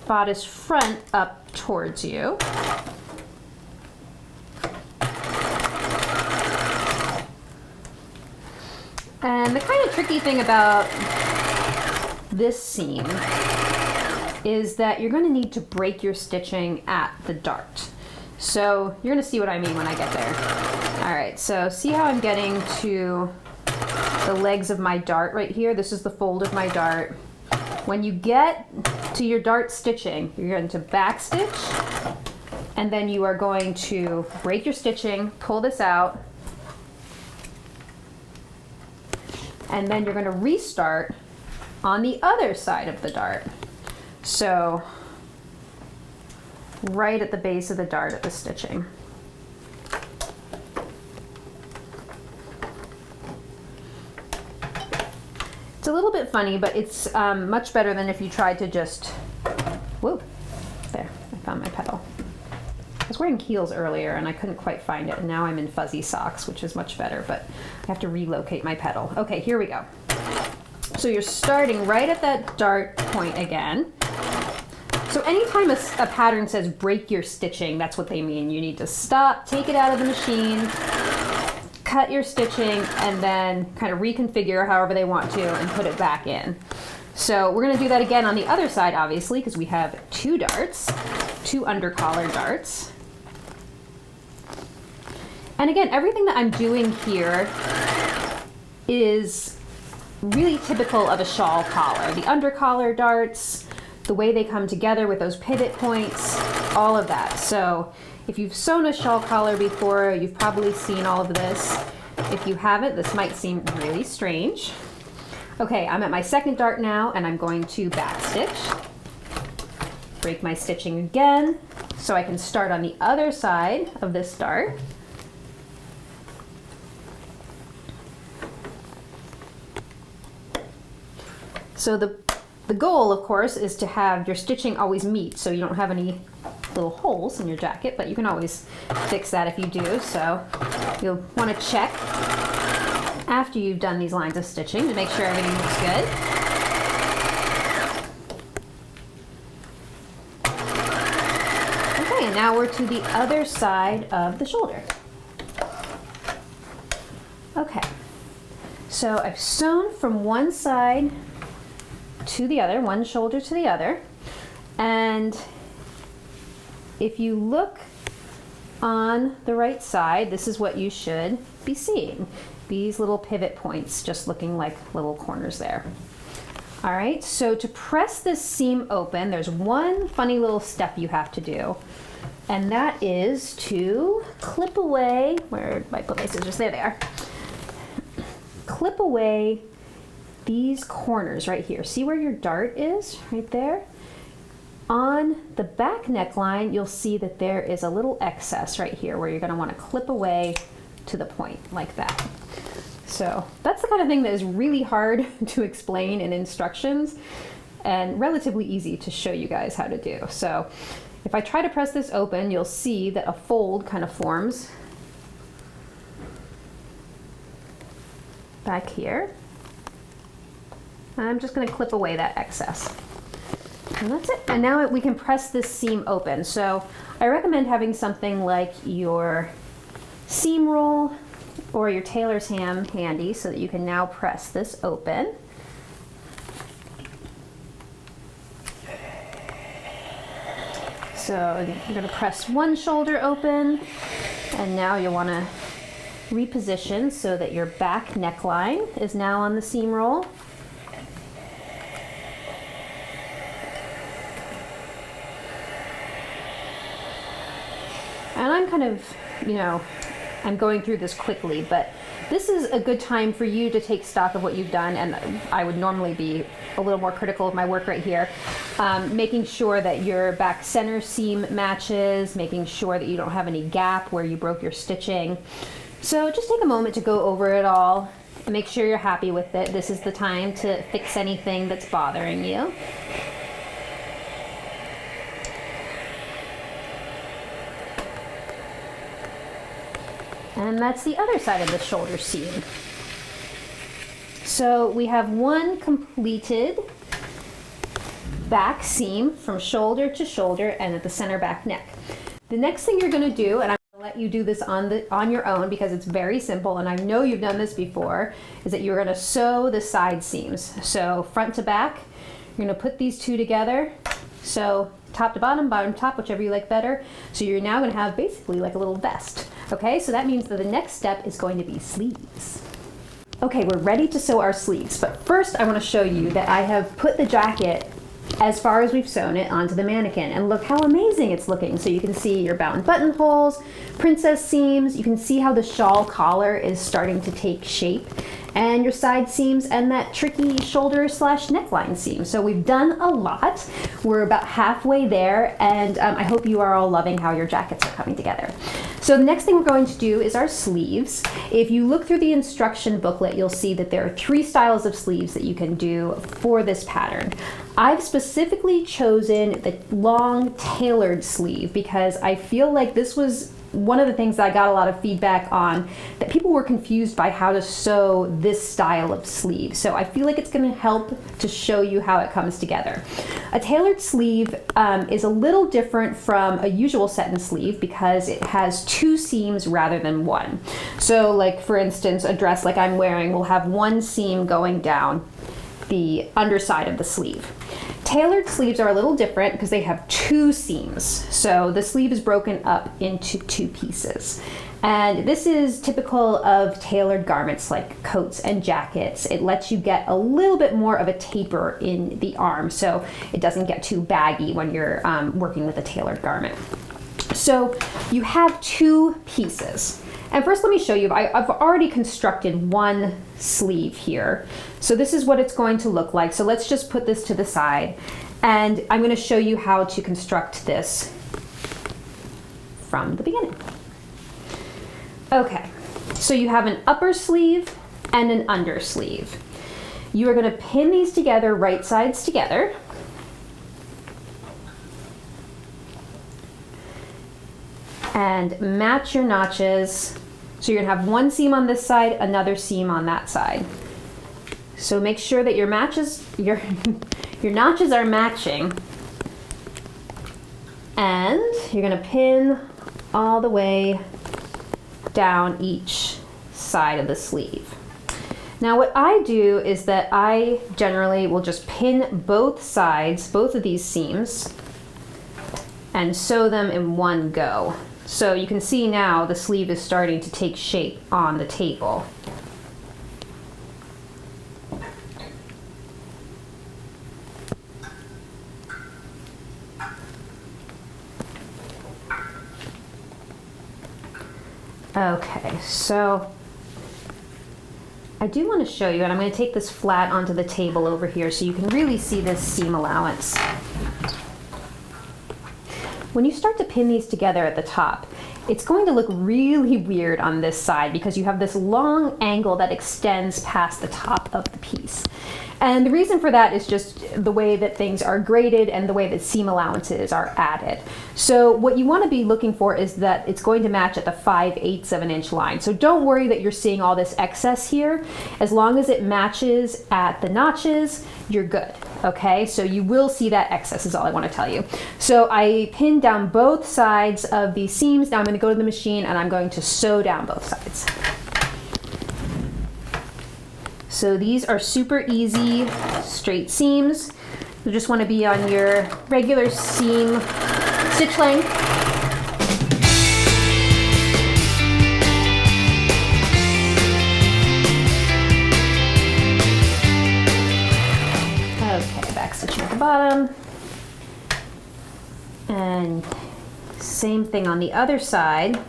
Speaker 1: bodice front up towards you. And the kind of tricky thing about this seam is that you're going to need to break your stitching at the dart. So you're gonna see what I mean when I get there. All right, so see how I'm getting to the legs of my dart right here? This is the fold of my dart. When you get to your dart stitching, you're going to back stitch, and then you are going to break your stitching, pull this out, and then you're going to restart on the other side of the dart. So right at the base of the dart at the stitching. It's a little bit funny, but it's much better than if you tried to just, whoa, there, I found my petal. I was wearing heels earlier and I couldn't quite find it, and now I'm in fuzzy socks, which is much better, but I have to relocate my petal. Okay, here we go. So you're starting right at that dart point again. So anytime a pattern says break your stitching, that's what they mean. You need to stop, take it out of the machine, cut your stitching, and then kind of reconfigure however they want to and put it back in. So we're going to do that again on the other side, obviously, because we have two darts, two undercollar darts. And again, everything that I'm doing here is really typical of a shawl collar. The undercollar darts, the way they come together with those pivot points, all of that. So if you've sewn a shawl collar before, you've probably seen all of this. If you haven't, this might seem really strange. Okay, I'm at my second dart now, and I'm going to back stitch. Break my stitching again, so I can start on the other side of this dart. So the goal, of course, is to have your stitching always meet, so you don't have any little holes in your jacket, but you can always fix that if you do. So you'll want to check after you've done these lines of stitching to make sure everything looks good. Okay, and now we're to the other side of the shoulder. Okay, so I've sewn from one side to the other, one shoulder to the other, and if you look on the right side, this is what you should be seeing. These little pivot points just looking like little corners there. All right, so to press this seam open, there's one funny little step you have to do, and that is to clip away, where did I put my scissors? There they are. Clip away these corners right here. See where your dart is? Right there? On the back neckline, you'll see that there is a little excess right here where you're going to want to clip away to the point like that. So that's the kind of thing that is really hard to explain in instructions and relatively easy to show you guys how to do. So if I try to press this open, you'll see that a fold kind of forms back here. I'm just going to clip away that excess. And that's it. And now we can press this seam open. So I recommend having something like your seam roll or your tailor's ham handy so that you can now press this open. So you're going to press one shoulder open, and now you'll want to reposition so that your back neckline is now on the seam roll. And I'm kind of, I'm going through this quickly, but this is a good time for you to take stock of what you've done, and I would normally be a little more critical of my work right here. Making sure that your back center seam matches, making sure that you don't have any gap where you broke your stitching. So just take a moment to go over it all and make sure you're happy with it. This is the time to fix anything that's bothering you. And that's the other side of the shoulder seam. So we have one completed back seam from shoulder to shoulder and at the center back neck. The next thing you're going to do, and I'm going to let you do this on your own because it's very simple, and I know you've done this before, is that you're going to sew the side seams. So front to back, you're going to put these two together. So top to bottom to top, whichever you like better. So you're now going to have basically like a little vest. Okay, so that means that the next step is going to be sleeves. Okay, we're ready to sew our sleeves, but first I want to show you that I have put the jacket as far as we've sewn it onto the mannequin, and look how amazing it's looking. So you can see your bound buttonholes, princess seams, you can see how the shawl collar is starting to take shape, and your side seams and that tricky shoulder slash neckline seam. So we've done a lot. We're about halfway there, and I hope you are all loving how your jackets are coming together. So the next thing we're going to do is our sleeves. If you look through the instruction booklet, you'll see that there are 3 styles of sleeves that you can do for this pattern. I've specifically chosen the long tailored sleeve because I feel like this was one of the things that I got a lot of feedback on, that people were confused by how to sew this style of sleeve. So I feel like it's going to help to show you how it comes together. A tailored sleeve is a little different from a usual set-in sleeve because it has 2 seams rather than 1. So like for instance, a dress like I'm wearing will have 1 seam going down the underside of the sleeve. Tailored sleeves are a little different because they have 2 seams. So the sleeve is broken up into 2 pieces. And this is typical of tailored garments like coats and jackets. It lets you get a little bit more of a taper in the arm so it doesn't get too baggy when you're working with a tailored garment. So you have 2 pieces. And first let me show you, I've already constructed 1 sleeve here. So this is what it's going to look like. So let's just put this to the side, and I'm going to show you how to construct this from the beginning. Okay, so you have an upper sleeve and an under sleeve. You are going to pin these together, right sides together. And match your notches. So you're gonna have 1 seam on this side, another seam on that side. So make sure that your your notches are matching. And you're gonna pin all the way down each side of the sleeve. Now what I do is that I generally will just pin both sides, both of these seams, and sew them in one go. So you can see now the sleeve is starting to take shape on the table. Okay, so I do want to show you, and I'm going to take this flat onto the table over here so you can really see this seam allowance. When you start to pin these together at the top, it's going to look really weird on this side because you have this long angle that extends past the top of the piece. And the reason for that is just the way that things are graded and the way that seam allowances are added. So what you want to be looking for is that it's going to match at the 5/8 of an inch line. So don't worry that you're seeing all this excess here. As long as it matches at the notches, you're good. Okay, so you will see that excess is all I want to tell you. So I pinned down both sides of these seams. Now I'm going to go to the machine and I'm going to sew down both sides. So these are super easy straight seams. You just want to be on your regular seam stitch length. Okay, back stitching at the bottom. And same thing on the other side.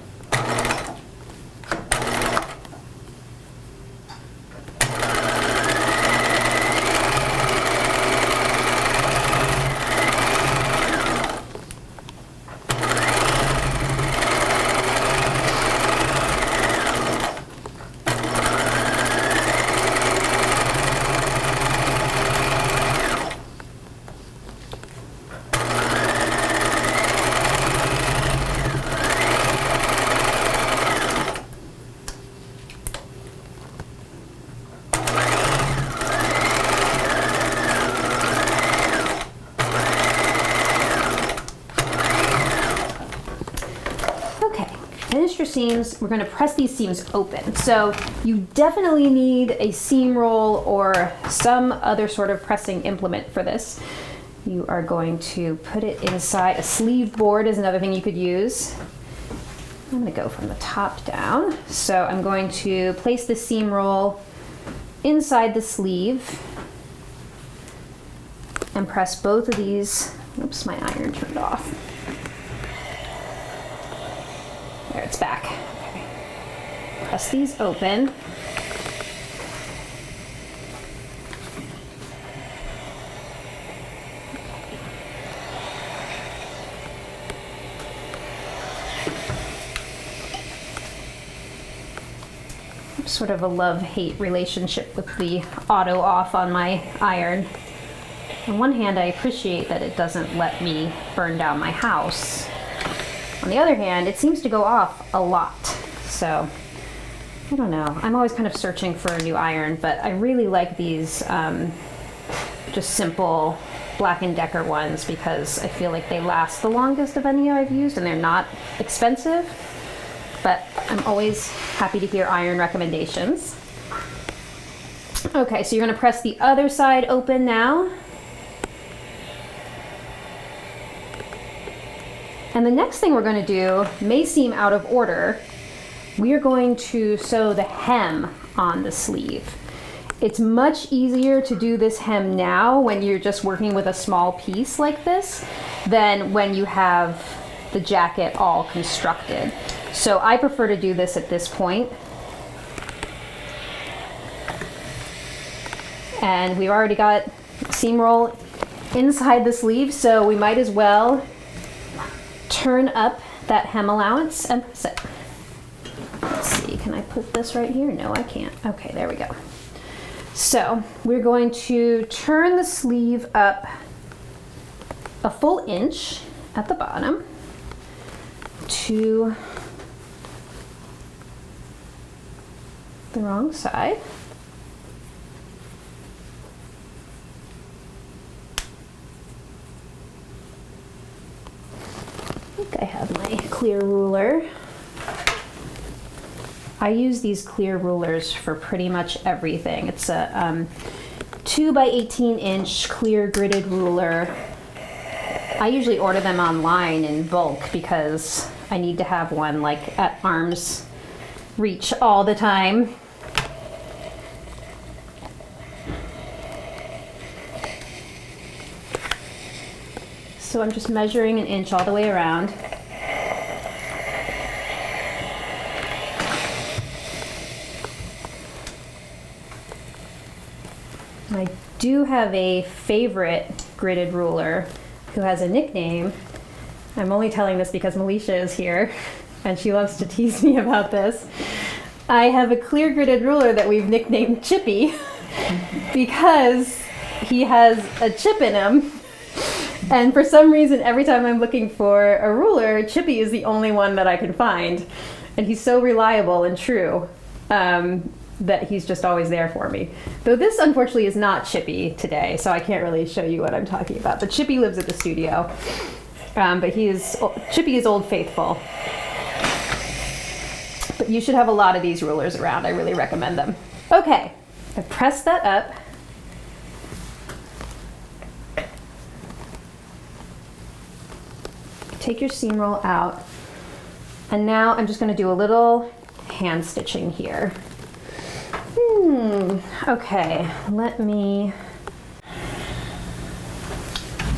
Speaker 1: Finish your seams. We're going to press these seams open. So you definitely need a seam roll or some other sort of pressing implement for this. you are going to put it inside. A sleeve board is another thing you could use. I'm going to go from the top down. So I'm going to place the seam roll inside the sleeve and press both of these. Oops, my iron turned off. There, it's back. Okay. Press these open. Sort of a love-hate relationship with the auto off on my iron. On one hand, I appreciate that it doesn't let me burn down my house. On the other hand, it seems to go off a lot. So, I don't know. I'm always kind of searching for a new iron, but I really like these just simple Black & Decker ones because I feel like they last the longest of any I've used and they're not expensive. But I'm always happy to hear iron recommendations. Okay, so you're going to press the other side open now. And the next thing we're going to do may seem out of order. We are going to sew the hem on the sleeve. It's much easier to do this hem now when you're just working with a small piece like this than when you have the jacket all constructed. So I prefer to do this at this point. And we've already got seam roll inside the sleeve, so we might as well turn up that hem allowance and press it. Let's see, can I put this right here? No, I can't. Okay, there we go. So we're going to turn the sleeve up a full inch at the bottom to the wrong side. I think I have my clear ruler. I use these clear rulers for pretty much everything. It's a 2 by 18 inch clear gridded ruler. I usually order them online in bulk because I need to have one like at arm's reach all the time. So I'm just measuring 1 inch all the way around. I do have a favorite gridded ruler who has a nickname. I'm only telling this because Melisha is here and she loves to tease me about this. I have a clear gridded ruler that we've nicknamed Chippy because he has a chip in him. And for some reason, every time I'm looking for a ruler, Chippy is the only one that I can find. And he's so reliable and true that he's just always there for me. Though this, unfortunately, is not Chippy today, so I can't really show you what I'm talking about. But Chippy lives at the studio. But Chippy is Old Faithful. But you should have a lot of these rulers around. I really recommend them. Okay, I pressed that up. Take your seam roll out. And now I'm just going to do a little hand stitching here. Okay,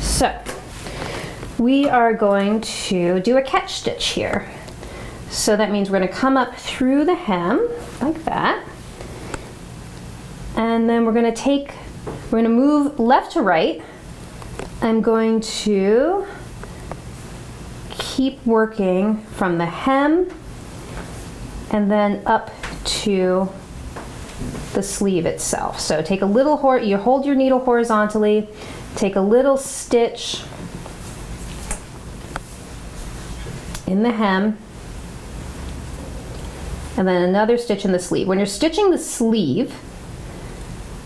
Speaker 1: So, we are going to do a catch stitch here. So that means we're going to come up through the hem like that. And then we're going to move left to right. I'm going to keep working from the hem and then up to the sleeve itself. So take a little, you hold your needle horizontally, take a little stitch in the hem, and then another stitch in the sleeve. When you're stitching the sleeve,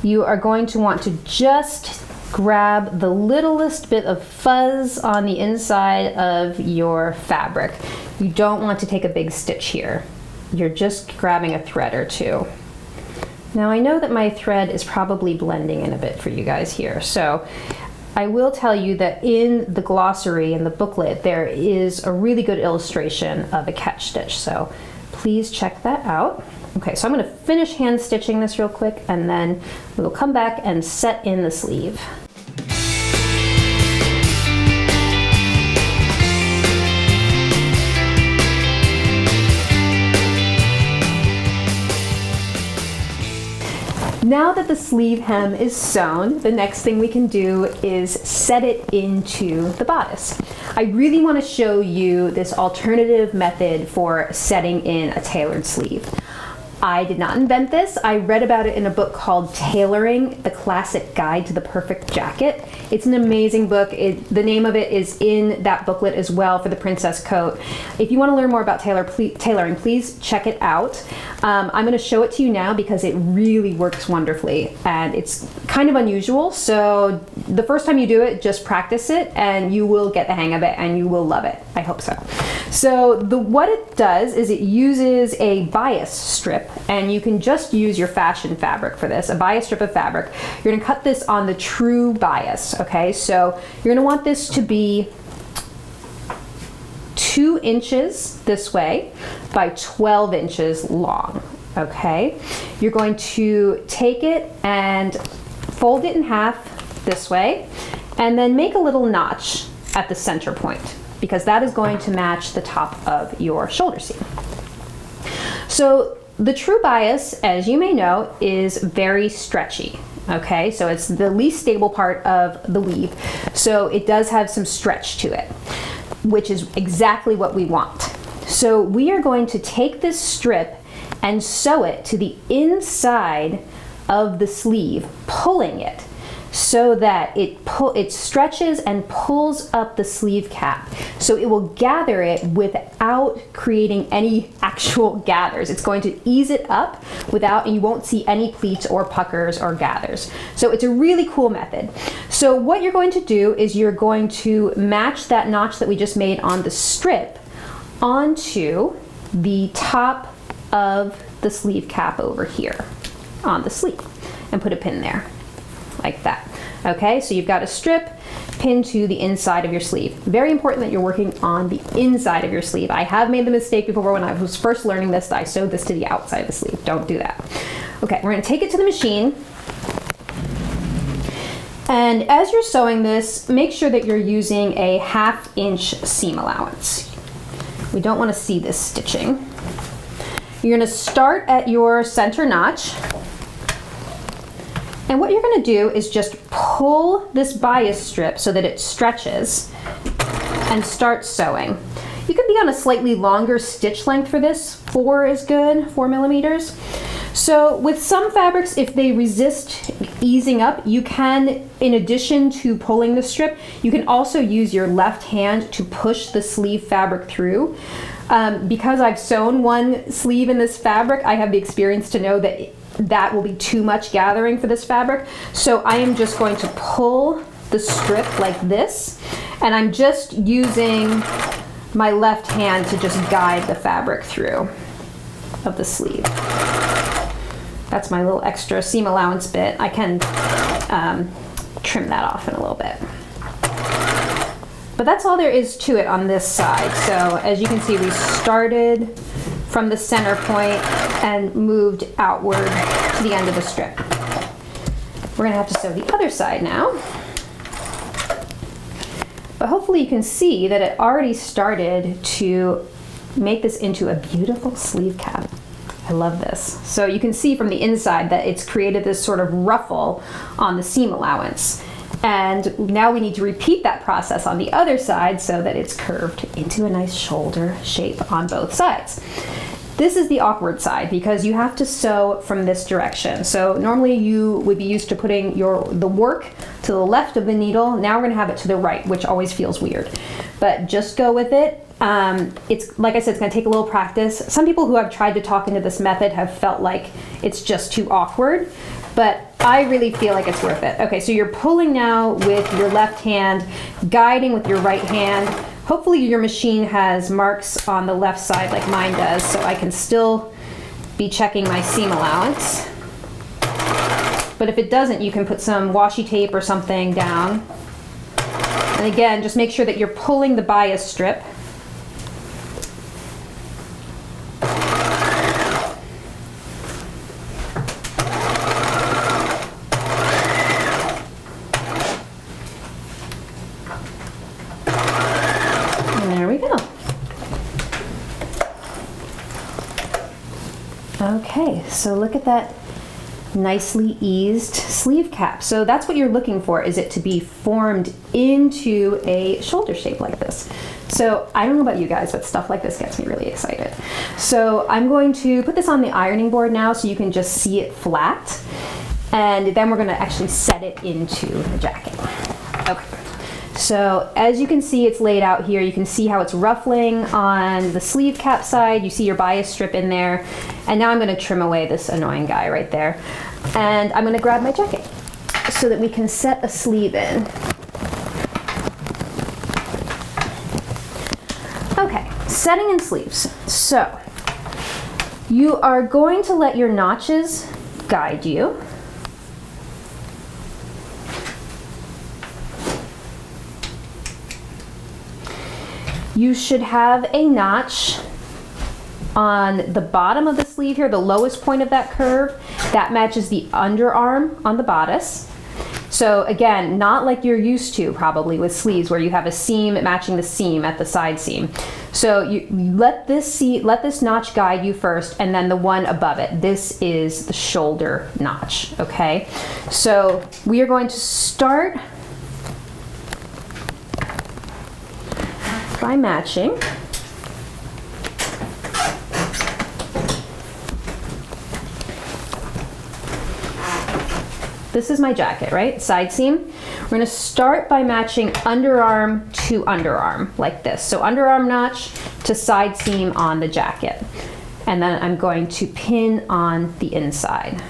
Speaker 1: you are going to want to just grab the littlest bit of fuzz on the inside of your fabric. You don't want to take a big stitch here. You're just grabbing a thread or two. Now I know that my thread is probably blending in a bit for you guys here, so I will tell you that in the glossary, in the booklet, there is a really good illustration of a catch stitch, so please check that out. Okay, so I'm going to finish hand stitching this real quick, and then we'll come back and set in the sleeve. Now that the sleeve hem is sewn, the next thing we can do is set it into the bodice. I really want to show you this alternative method for setting in a tailored sleeve. I did not invent this. I read about it in a book called Tailoring, the Classic Guide to the Perfect Jacket. It's an amazing book. The name of it is in that booklet as well for the princess coat. If you want to learn more about tailoring, please check it out. I'm going to show it to you now because it really works wonderfully, and it's kind of unusual. So the first time you do it, just practice it and you will get the hang of it and you will love it. I hope so. So what it does is it uses a bias strip, and you can just use your fashion fabric for this, a bias strip of fabric. You're going to cut this on the true bias, okay? So you're going to want this to be 2 inches this way by 12 inches long, okay? You're going to take it and fold it in half this way, and then make a little notch at the center point, because that is going to match the top of your shoulder seam. So the true bias, as you may know, is very stretchy. Okay, so it's the least stable part of the weave. So it does have some stretch to it, which is exactly what we want. So we are going to take this strip and sew it to the inside of the sleeve, pulling it so that it stretches and pulls up the sleeve cap. So it will gather it without creating any actual gathers. It's going to ease it up and you won't see any pleats or puckers or gathers. So it's a really cool method. So what you're going to do is you're going to match that notch that we just made on the strip onto the top of the sleeve cap over here on the sleeve, and put a pin there. Like that. Okay, so you've got a strip pinned to the inside of your sleeve. Very important that you're working on the inside of your sleeve. I have made the mistake before when I was first learning this, that I sewed this to the outside of the sleeve. Don't do that. Okay, we're going to take it to the machine. And as you're sewing this, make sure that you're using a 1/2 inch seam allowance. We don't want to see this stitching. You're going to start at your center notch. And what you're going to do is just pull this bias strip so that it stretches and start sewing. You could be on a slightly longer stitch length for this. 4 is good, 4 millimeters. So with some fabrics, if they resist easing up, you can, in addition to pulling the strip, you can also use your left hand to push the sleeve fabric through. Because I've sewn one sleeve in this fabric, I have the experience to know that will be too much gathering for this fabric. So I am just going to pull the strip like this, and I'm just using my left hand to just guide the fabric through of the sleeve. That's my little extra seam allowance bit. I can trim that off in a little bit. But that's all there is to it on this side. So as you can see, we started from the center point and moved outward to the end of the strip. We're gonna have to sew the other side now. But hopefully you can see that it already started to make this into a beautiful sleeve cap. I love this. So you can see from the inside that it's created this sort of ruffle on the seam allowance. And now we need to repeat that process on the other side so that it's curved into a nice shoulder shape on both sides. This is the awkward side because you have to sew from this direction. So normally you would be used to putting the work to the left of the needle. Now we're gonna have it to the right, which always feels weird. But just go with it. It's, like I said, it's gonna take a little practice. Some people who have tried to talk into this method have felt like it's just too awkward, but I really feel like it's worth it. Okay, so you're pulling now with your left hand, guiding with your right hand. Hopefully your machine has marks on the left side like mine does, so I can still be checking my seam allowance. But if it doesn't, you can put some washi tape or something down And again, just make sure that you're pulling the bias strip. There we go. Okay, so look at that nicely eased sleeve cap. So that's what you're looking for, is it to be formed into a shoulder shape like this. So I don't know about you guys, but stuff like this gets me really excited. So I'm going to put this on the ironing board now so you can just see it flat. And then we're gonna actually set it into the jacket. Okay. So as you can see, it's laid out here. You can see how it's ruffling on the sleeve cap side. You see your bias strip in there. And now I'm gonna trim away this annoying guy right there. And I'm gonna grab my jacket so that we can set a sleeve in. Okay, setting in sleeves. So you are going to let your notches guide you. You should have a notch on the bottom of the sleeve here, the lowest point of that curve. That matches the underarm on the bodice. So again, not like you're used to probably with sleeves where you have a seam matching the seam at the side seam. So you let this notch guide you first, and then the one above it. This is the shoulder notch, okay? So we are going to start by matching. This is my jacket, right? Side seam. We're gonna start by matching underarm to underarm like this. So underarm notch to side seam on the jacket. And then I'm going to pin on the inside.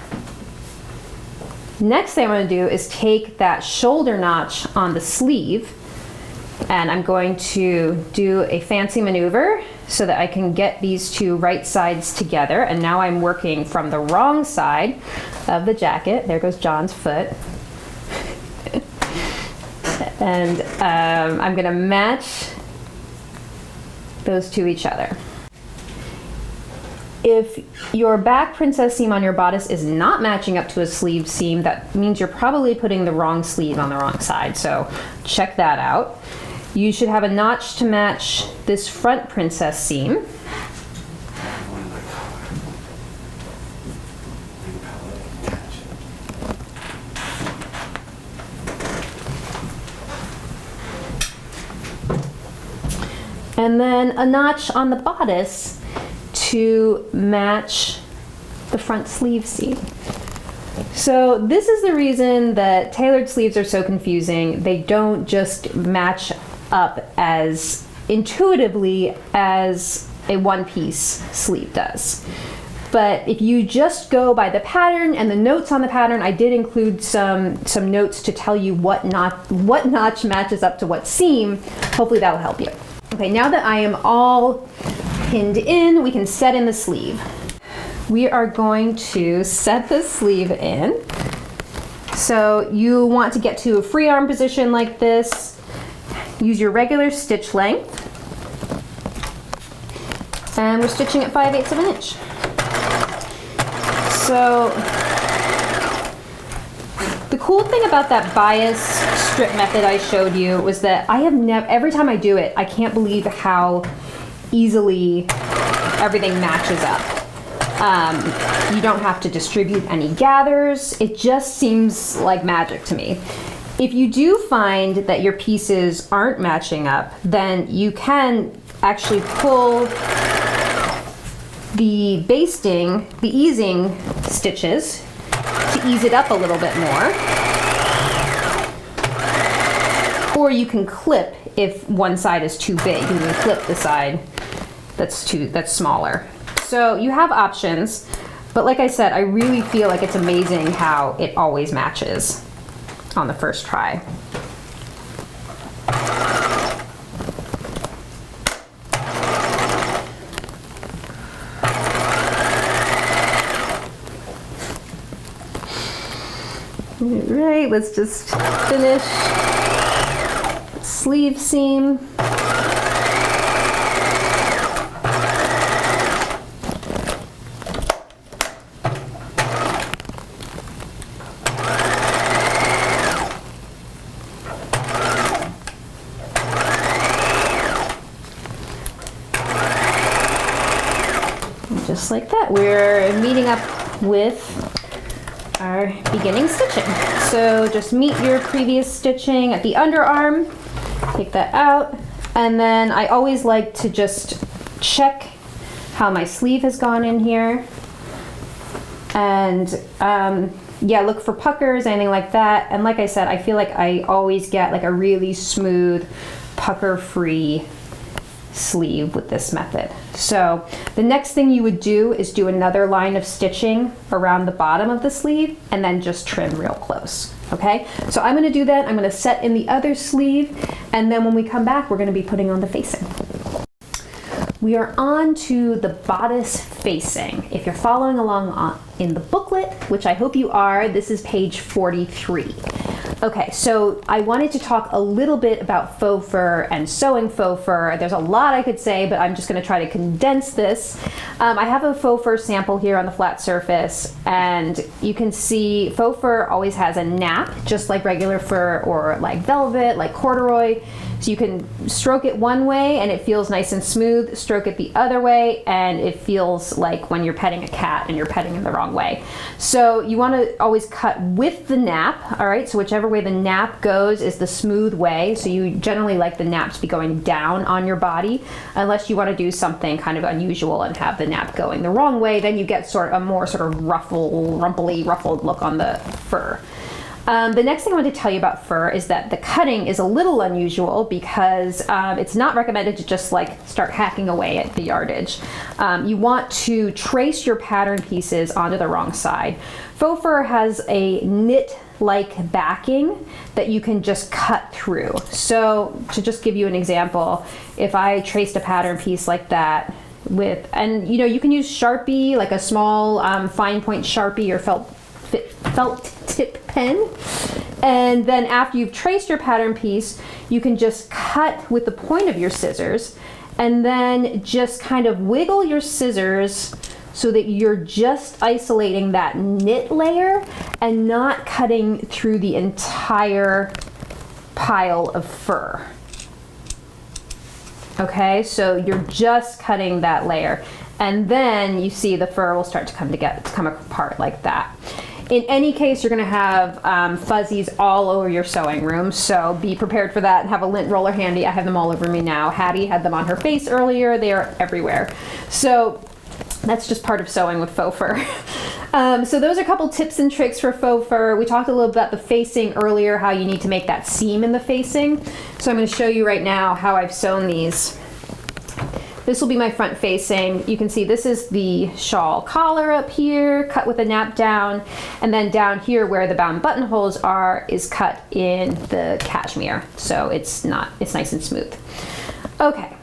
Speaker 1: Next thing I'm gonna do is take that shoulder notch on the sleeve, and I'm going to do a fancy maneuver so that I can get these two right sides together. And now I'm working from the wrong side of the jacket. There goes John's foot. And I'm gonna match those to each other. If your back princess seam on your bodice is not matching up to a sleeve seam, that means you're probably putting the wrong sleeve on the wrong side. So check that out. You should have a notch to match this front princess seam. And then a notch on the bodice to match the front sleeve seam. So this is the reason that tailored sleeves are so confusing. They don't just match up as intuitively as a one-piece sleeve does. But if you just go by the pattern and the notes on the pattern, I did include some notes to tell you what notch matches up to what seam. Hopefully that'll help you. Okay, now that I am all pinned in, we can set in the sleeve. We are going to set the sleeve in. So you want to get to a free arm position like this. Use your regular stitch length. And we're stitching at 5/8 of an inch. So the cool thing about that bias strip method I showed you was that I have never, every time I do it, I can't believe how easily everything matches up. You don't have to distribute any gathers. It just seems like magic to me. If you do find that your pieces aren't matching up, then you can actually pull the basting, the easing stitches to ease it up a little bit more. Or you can clip if one side is too big. You can clip the side that's smaller. So you have options, but like I said, I really feel like it's amazing how it always matches on the first try. All right, let's just finish sleeve seam. Just like that, we're meeting up with our beginning stitching. So just meet your previous stitching at the underarm, take that out, and then I always like to just check how my sleeve has gone in here. And yeah, look for puckers, anything like that. And like I said, I feel like I always get like a really smooth, pucker-free sleeve with this method. So the next thing you would do is do another line of stitching around the bottom of the sleeve and then just trim real close. Okay, so I'm going to do that. I'm going to set in the other sleeve, and then when we come back, we're going to be putting on the facing. We are on to the bodice facing. If you're following along in the booklet, which I hope you are, this is page 43. Okay, so I wanted to talk a little bit about faux fur and sewing faux fur. There's a lot I could say, but I'm just going to try to condense this. I have a faux fur sample here on the flat surface, and you can see faux fur always has a nap, just like regular fur or like velvet, like corduroy. So you can stroke it one way and it feels nice and smooth, stroke it the other way and it feels like when you're petting a cat and you're petting in the wrong way. So you want to always cut with the nap, all right? So whichever way the nap goes is the smooth way. So you generally like the nap to be going down on your body, unless you want to do something kind of unusual and have the nap going the wrong way, then you get sort of a more sort of ruffled look on the fur. The next thing I want to tell you about fur is that the cutting is a little unusual because it's not recommended to just like start hacking away at the yardage. You want to trace your pattern pieces onto the wrong side. Faux fur has a knit-like backing that you can just cut through. So to just give you an example, if I traced a pattern piece like that with, and you know, you can use Sharpie, like a small fine point Sharpie or felt tip pen, and then after you've traced your pattern piece, you can just cut with the point of your scissors and then just kind of wiggle your scissors so that you're just isolating that knit layer and not cutting through the entire pile of fur. Okay, so you're just cutting that layer, and then you see the fur will start to come apart like that. In any case, you're going to have fuzzies all over your sewing room, so be prepared for that and have a lint roller handy. I have them all over me now. Hattie had them on her face earlier. They are everywhere. So that's just part of sewing with faux fur. So those are a couple tips and tricks for faux fur. We talked a little about the facing earlier, how you need to make that seam in the facing. So I'm going to show you right now how I've sewn these. This will be my front facing. You can see this is the shawl collar up here, cut with a nap down, and then down here where the bound buttonholes are is cut in the cashmere. So it's nice and smooth. Okay.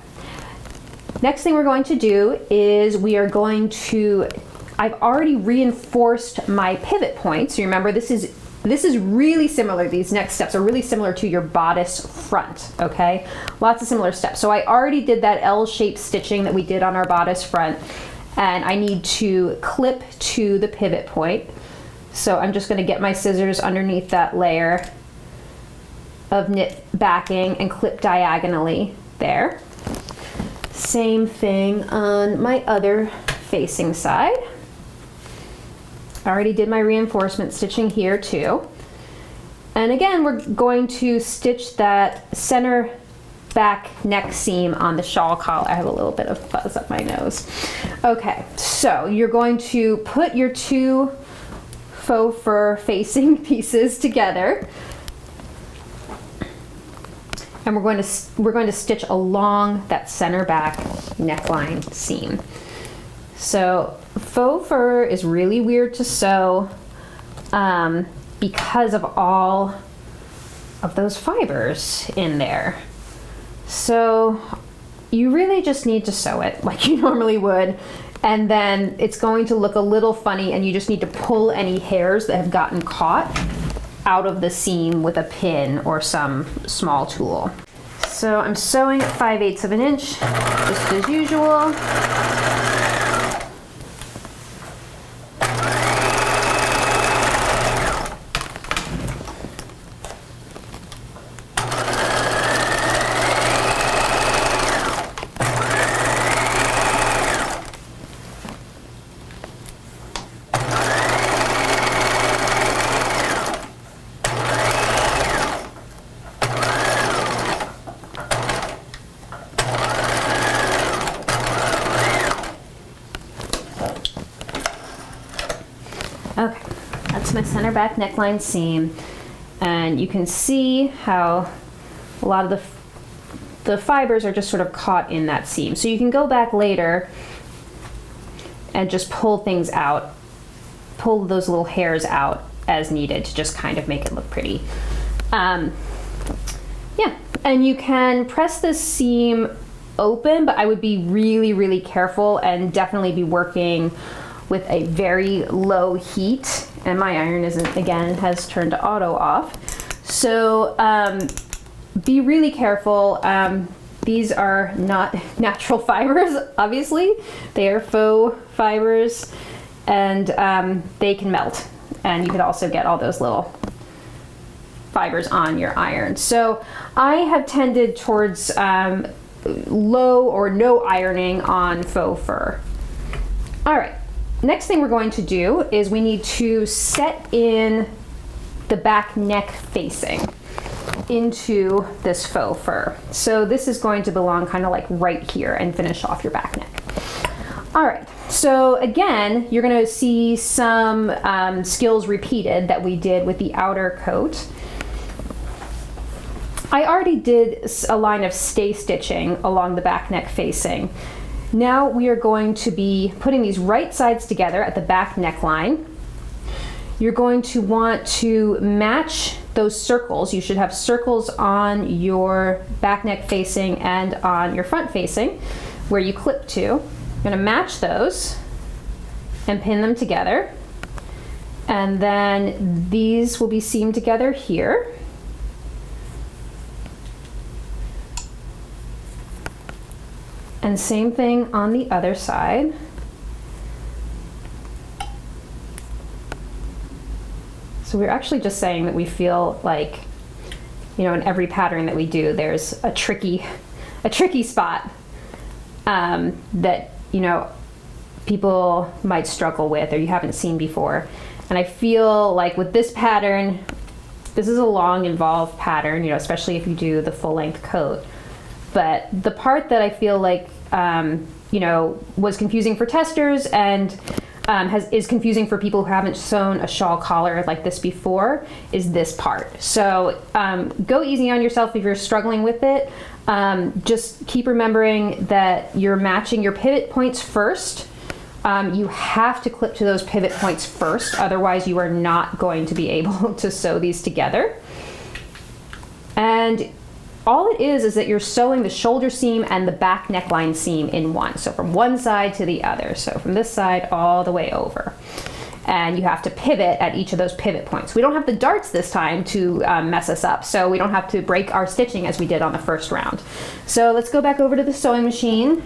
Speaker 1: Next thing we're going to do is I've already reinforced my pivot points. So remember, this is really similar. These next steps are really similar to your bodice front, okay? Lots of similar steps. So I already did that L-shaped stitching that we did on our bodice front, and I need to clip to the pivot point. So I'm just gonna get my scissors underneath that layer of knit backing and clip diagonally there. Same thing on my other facing side. I already did my reinforcement stitching here too. And again, we're going to stitch that center back neck seam on the shawl collar. I have a little bit of fuzz up my nose. Okay, so you're going to put your two faux fur facing pieces together. And we're going to stitch along that center back neckline seam. So faux fur is really weird to sew because of all of those fibers in there. So you really just need to sew it like you normally would, and then it's going to look a little funny, and you just need to pull any hairs that have gotten caught out of the seam with a pin or some small tool. So I'm sewing at 5/8 of an inch, just as usual. Okay, that's my center back neckline seam, and you can see how a lot of the fibers are just sort of caught in that seam. So you can go back later and just pull things out, pull those little hairs out as needed to just kind of make it look pretty. Yeah, and you can press this seam open, but I would be really, really careful and definitely be working with a very low heat. And my iron isn't, again, has turned to auto off. So be really careful. These are not natural fibers, obviously. They are faux fibers, and they can melt. And you could also get all those little fibers on your iron. So I have tended towards low or no ironing on faux fur. All right, next thing we're going to do is we need to set in the back neck facing into this faux fur. So this is going to belong kind of like right here and finish off your back neck. All right, so again, you're gonna see some skills repeated that we did with the outer coat. I already did a line of stay stitching along the back neck facing. Now we are going to be putting these right sides together at the back neckline. You're going to want to match those circles. You should have circles on your back neck facing and on your front facing where you clip to. You're going to match those and pin them together. And then these will be seamed together here. And same thing on the other side. So we're actually just saying that we feel like, you know, in every pattern that we do, there's a tricky spot that, you know, people might struggle with or you haven't seen before. And I feel like with this pattern, this is a long, involved pattern, you know, especially if you do the full length coat. But the part that I feel like, you know, was confusing for testers and is confusing for people who haven't sewn a shawl collar like this before is this part. So go easy on yourself if you're struggling with it. Just keep remembering that you're matching your pivot points first. You have to clip to those pivot points first, otherwise you are not going to be able to sew these together. And all it is that you're sewing the shoulder seam and the back neckline seam in one. So from one side to the other. So from this side all the way over. And you have to pivot at each of those pivot points. We don't have the darts this time to mess us up. So we don't have to break our stitching as we did on the first round. So let's go back over to the sewing machine.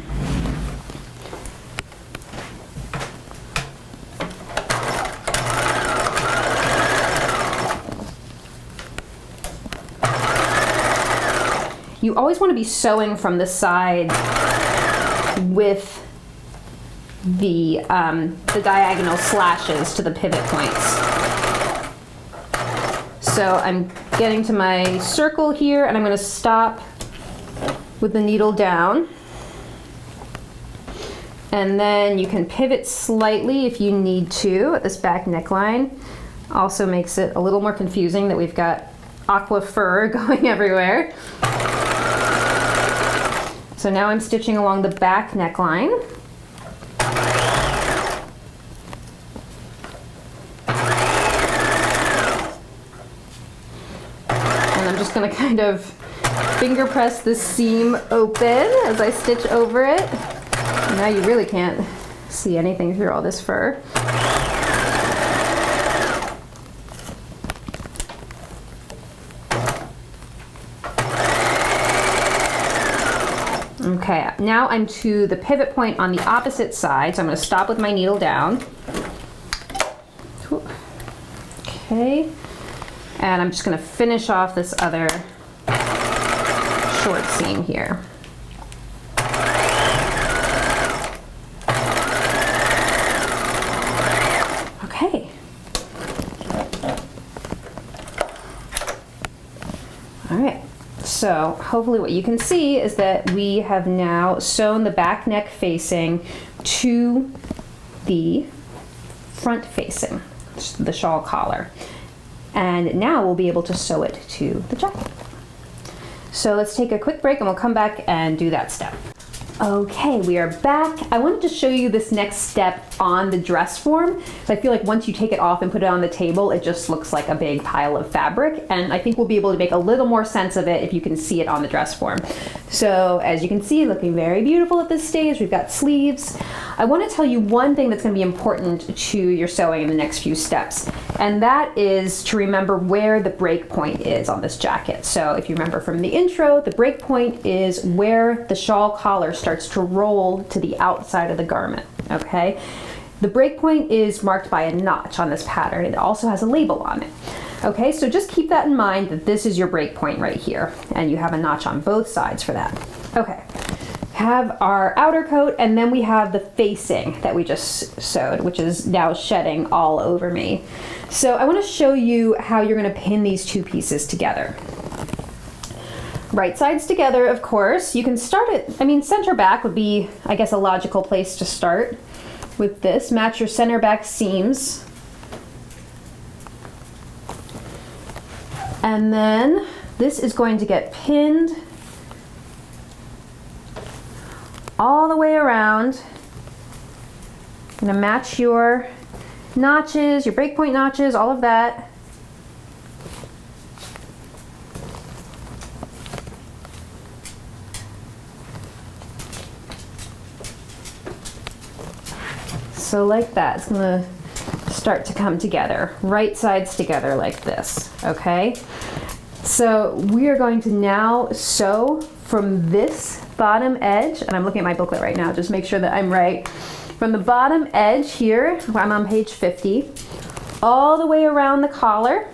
Speaker 1: You always want to be sewing from the side with the diagonal slashes to the pivot points. So I'm getting to my circle here and I'm going to stop with the needle down. And then you can pivot slightly if you need to at this back neckline. Also makes it a little more confusing that we've got aqua fur going everywhere. So now I'm stitching along the back neckline. And I'm just going to kind of finger press the seam open as I stitch over it. And now you really can't see anything through all this fur. Okay, now I'm to the pivot point on the opposite side, so I'm going to stop with my needle down. Okay, and I'm just going to finish off this other short seam here. Okay. All right. So hopefully what you can see is that we have now sewn the back neck facing to the front facing, the shawl collar. And now we'll be able to sew it to the jacket. So let's take a quick break and we'll come back and do that step. Okay, we are back. I wanted to show you this next step on the dress form. So I feel like once you take it off and put it on the table, it just looks like a big pile of fabric. And I think we'll be able to make a little more sense of it if you can see it on the dress form. So as you can see, looking very beautiful at this stage. We've got sleeves. I want to tell you one thing that's going to be important to your sewing in the next few steps. And that is to remember where the break point is on this jacket. So if you remember from the intro, the break point is where the shawl collar starts to roll to the outside of the garment, okay? The break point is marked by a notch on this pattern. It also has a label on it. Okay, so just keep that in mind that this is your break point right here, and you have a notch on both sides for that. Okay, have our outer coat, and then we have the facing that we just sewed, which is now shedding all over me. So I want to show you how you're going to pin these two pieces together. Right sides together, of course. You can start it, center back would be, I guess, a logical place to start with this. Match your center back seams. And then this is going to get pinned all the way around. You're gonna match your notches, your breakpoint notches, all of that. So like that, it's gonna start to come together, right sides together like this, okay? So we are going to now sew from this bottom edge, and I'm looking at my booklet right now, just make sure that I'm right. From the bottom edge here, I'm on page 50, all the way around the collar,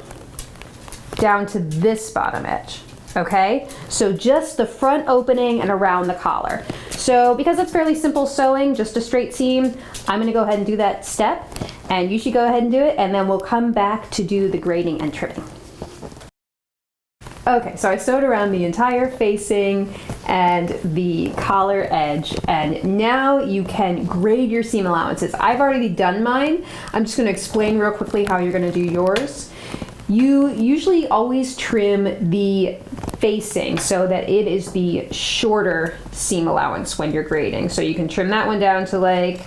Speaker 1: down to this bottom edge, okay? So just the front opening and around the collar. So because it's fairly simple sewing, just a straight seam, I'm gonna go ahead and do that step, and you should go ahead and do it, and then we'll come back to do the grading and trimming. Okay, so I sewed around the entire facing and the collar edge, and now you can grade your seam allowances. I've already done mine. I'm just going to explain real quickly how you're going to do yours. You usually always trim the facing so that it is the shorter seam allowance when you're grading. So you can trim that one down to like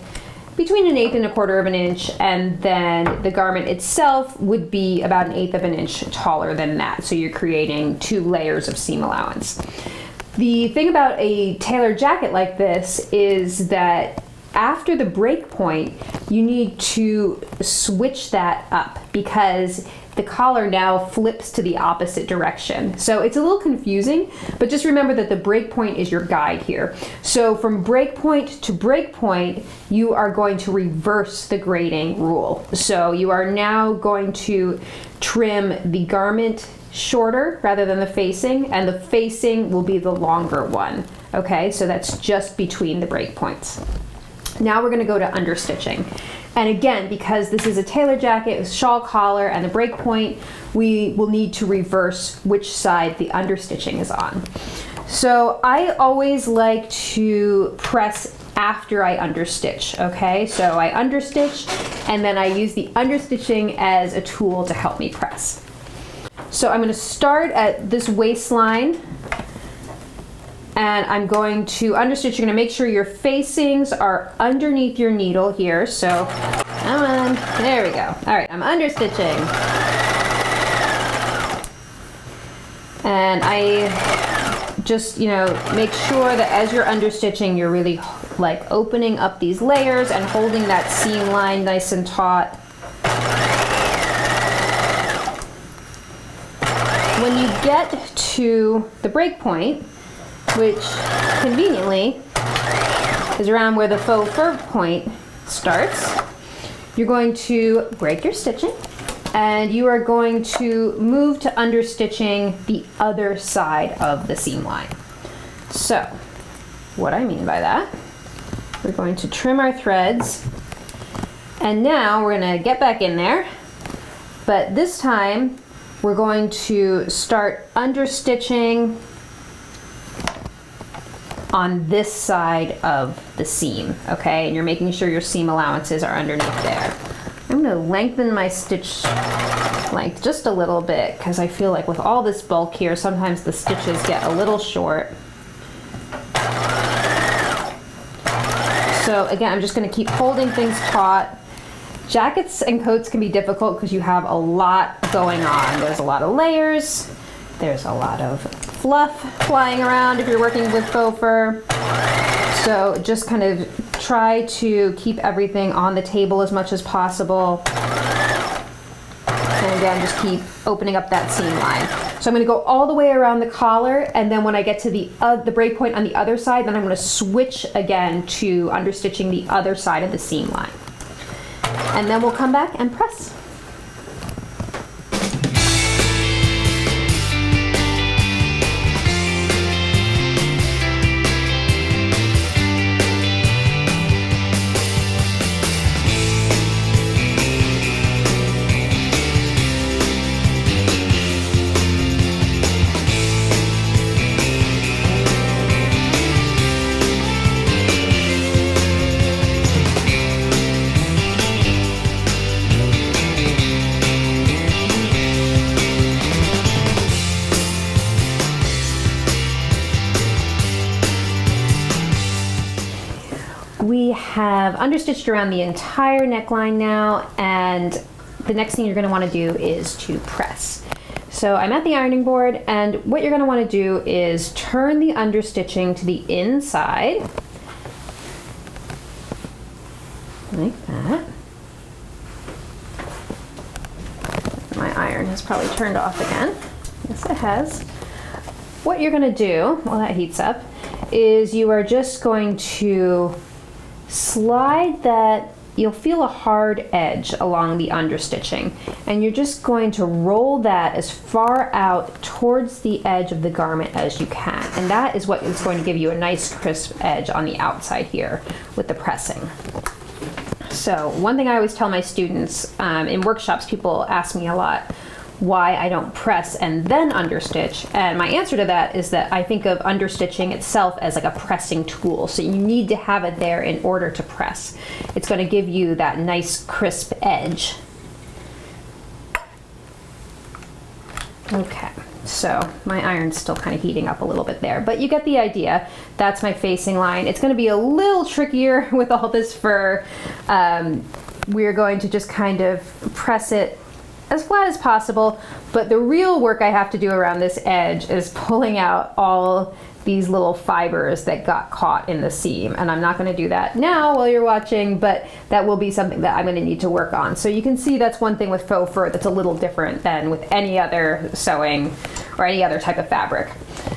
Speaker 1: between 1/8 and 1/4 of an inch, and then the garment itself would be about 1/8 of an inch taller than that. So you're creating 2 layers of seam allowance. The thing about a tailored jacket like this is that after the break point, you need to switch that up because the collar now flips to the opposite direction. So it's a little confusing, but just remember that the break point is your guide here. So from break point to break point, you are going to reverse the grading rule. So you are now going to trim the garment shorter rather than the facing, and the facing will be the longer one. Okay, so that's just between the break points. Now we're going to go to understitching. And again, because this is a tailor jacket with shawl collar and the break point, we will need to reverse which side the understitching is on. So I always like to press after I understitch, okay? So I understitch, and then I use the understitching as a tool to help me press. So I'm going to start at this waistline, and I'm going to understitch. You're going to make sure your facings are underneath your needle here. So come on, there we go. All right, I'm understitching. And I just, make sure that as you're understitching, you're really like opening up these layers and holding that seam line nice and taut. When you get to the break point, which conveniently is around where the faux fur point starts. You're going to break your stitching, and you are going to move to understitching the other side of the seam line. So, what I mean by that, we're going to trim our threads, and now we're going to get back in there, but this time we're going to start understitching on this side of the seam, okay? And you're making sure your seam allowances are underneath there. I'm gonna lengthen my stitch length just a little bit because I feel like with all this bulk here, sometimes the stitches get a little short. So again, I'm just gonna keep holding things taut. Jackets and coats can be difficult because you have a lot going on. There's a lot of layers, there's a lot of fluff flying around if you're working with faux fur. So just kind of try to keep everything on the table as much as possible. And again, just keep opening up that seam line. So I'm going to go all the way around the collar, and then when I get to the break point on the other side, then I'm going to switch again to understitching the other side of the seam line. And then we'll come back and press. We have understitched around the entire neckline now, and the next thing you're going to want to do is to press. So I'm at the ironing board, and what you're going to want to do is turn the understitching to the inside, like that. My iron has probably turned off again. Yes, it has. What you're going to do while that heats up is you are just going to slide that. You'll feel a hard edge along the understitching, and you're just going to roll that as far out towards the edge of the garment as you can, and that is what is going to give you a nice crisp edge on the outside here with the pressing. So one thing I always tell my students in workshops, people ask me a lot why I don't press and then understitch, and my answer to that is that I think of understitching itself as like a pressing tool, so you need to have it there in order to press. It's going to give you that nice crisp edge. Okay, so my iron's still kind of heating up a little bit there, but you get the idea. That's my facing line. It's going to be a little trickier with all this fur. We're going to just kind of press it as flat as possible, but the real work I have to do around this edge is pulling out all these little fibers that got caught in the seam, and I'm not going to do that now while you're watching, but that will be something that I'm going to need to work on. So you can see that's one thing with faux fur that's a little different than with any other sewing or any other type of fabric.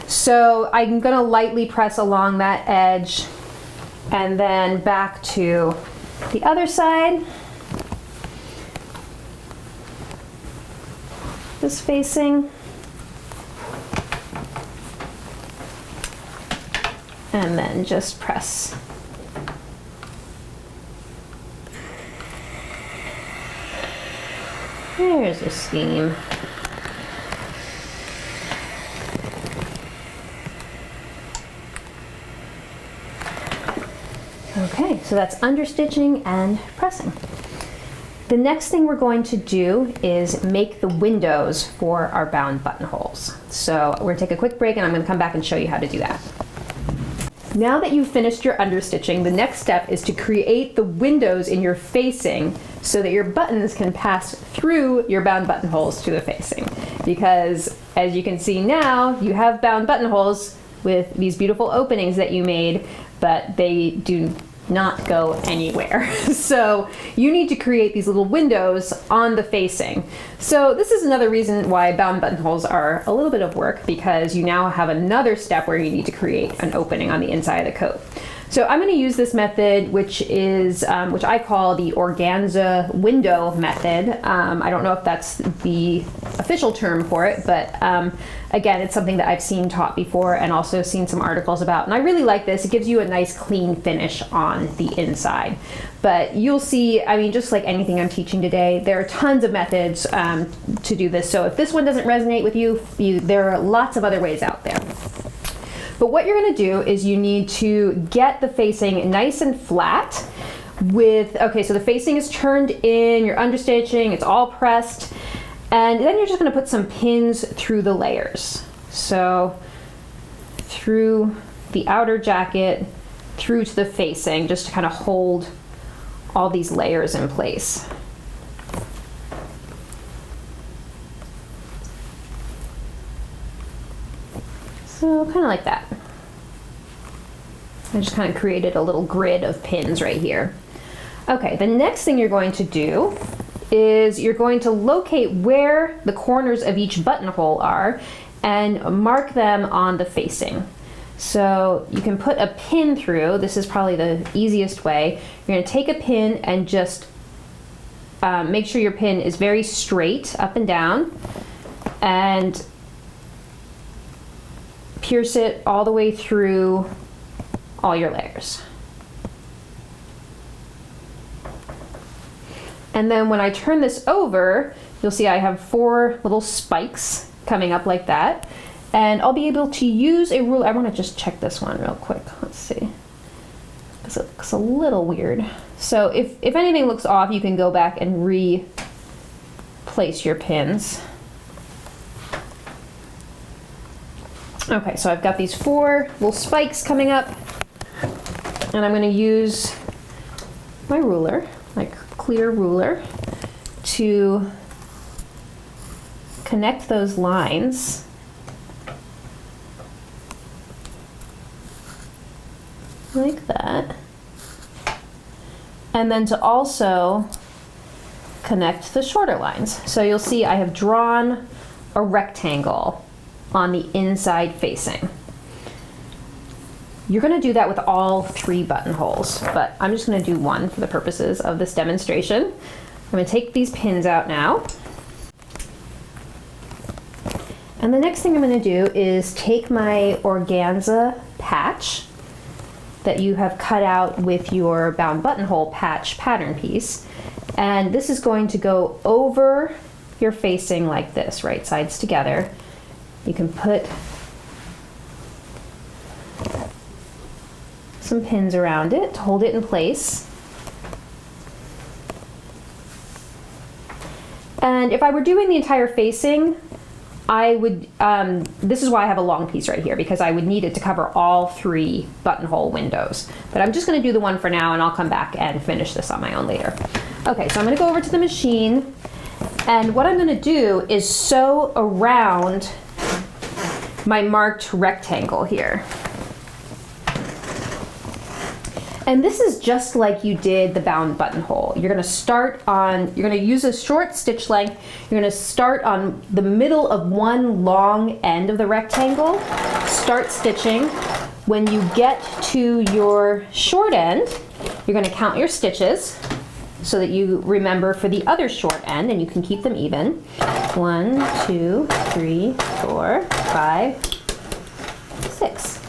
Speaker 1: So I'm going to lightly press along that edge and then back to the other side. This facing, and then just press. There's your seam. Okay, so that's understitching and pressing. The next thing we're going to do is make the windows for our bound buttonholes. So we're gonna take a quick break, and I'm gonna come back and show you how to do that. Now that you've finished your understitching, the next step is to create the windows in your facing so that your buttons can pass through your bound buttonholes to the facing. Because as you can see now, you have bound buttonholes with these beautiful openings that you made, but they do not go anywhere. So you need to create these little windows on the facing. So this is another reason why bound buttonholes are a little bit of work, because you now have another step where you need to create an opening on the inside of the coat. So I'm going to use this method, which is which I call the organza window method. I don't know if that's the official term for it, but again, it's something that I've seen taught before and also seen some articles about. And I really like this. It gives you a nice clean finish on the inside. But you'll see, I mean, just like anything I'm teaching today, there are tons of methods to do this. So if this one doesn't resonate with you, there are lots of other ways out there. But what you're going to do is you need to get the facing nice and flat with, okay, so the facing is turned in, you're understitching, it's all pressed, and then you're just going to put some pins through the layers. So through the outer jacket, through to the facing, just to kind of hold all these layers in place. So kind of like that. I just kind of created a little grid of pins right here. Okay, the next thing you're going to do is you're going to locate where the corners of each buttonhole are and mark them on the facing. So you can put a pin through. This is probably the easiest way. You're going to take a pin and just make sure your pin is very straight up and down, and pierce it all the way through all your layers. And then when I turn this over, you'll see I have 4 little spikes coming up like that. And I'll be able to use a ruler. I want to just check this one real quick. Let's see, because it looks a little weird. So if anything looks off, you can go back and replace your pins. Okay, so I've got these 4 little spikes coming up, and I'm going to use my ruler, my clear ruler, to connect those lines. Like that. And then to also connect the shorter lines. So you'll see I have drawn a rectangle on the inside facing. You're going to do that with all 3 buttonholes, but I'm just going to do one for the purposes of this demonstration. I'm going to take these pins out now. And the next thing I'm going to do is take my organza patch that you have cut out with your bound buttonhole patch pattern piece, and this is going to go over your facing like this, right sides together. You can put some pins around it to hold it in place. And if I were doing the entire facing, I would, this is why I have a long piece right here, because I would need it to cover all 3 buttonhole windows. But I'm just going to do the one for now, and I'll come back and finish this on my own later. Okay, so I'm going to go over to the machine, and what I'm going to do is sew around my marked rectangle here. And this is just like you did the bound buttonhole. You're going to start on, you're going to use a short stitch length. You're going to start on the middle of one long end of the rectangle, start stitching. When you get to your short end, you're going to count your stitches so that you remember for the other short end, and you can keep them even. 1, 2, 3, 4, 5, 6.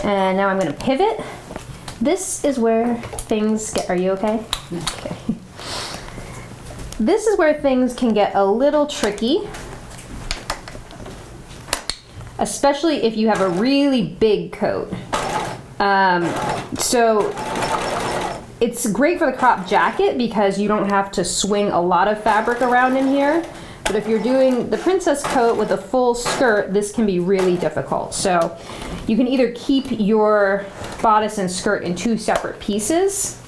Speaker 1: And now I'm going to pivot. This is where things get, are you okay? Okay. This is where things can get a little tricky, especially if you have a really big coat. So it's great for the crop jacket because you don't have to swing a lot of fabric around in here. But if you're doing the princess coat with a full skirt, this can be really difficult. So you can either keep your bodice and skirt in 2 separate pieces.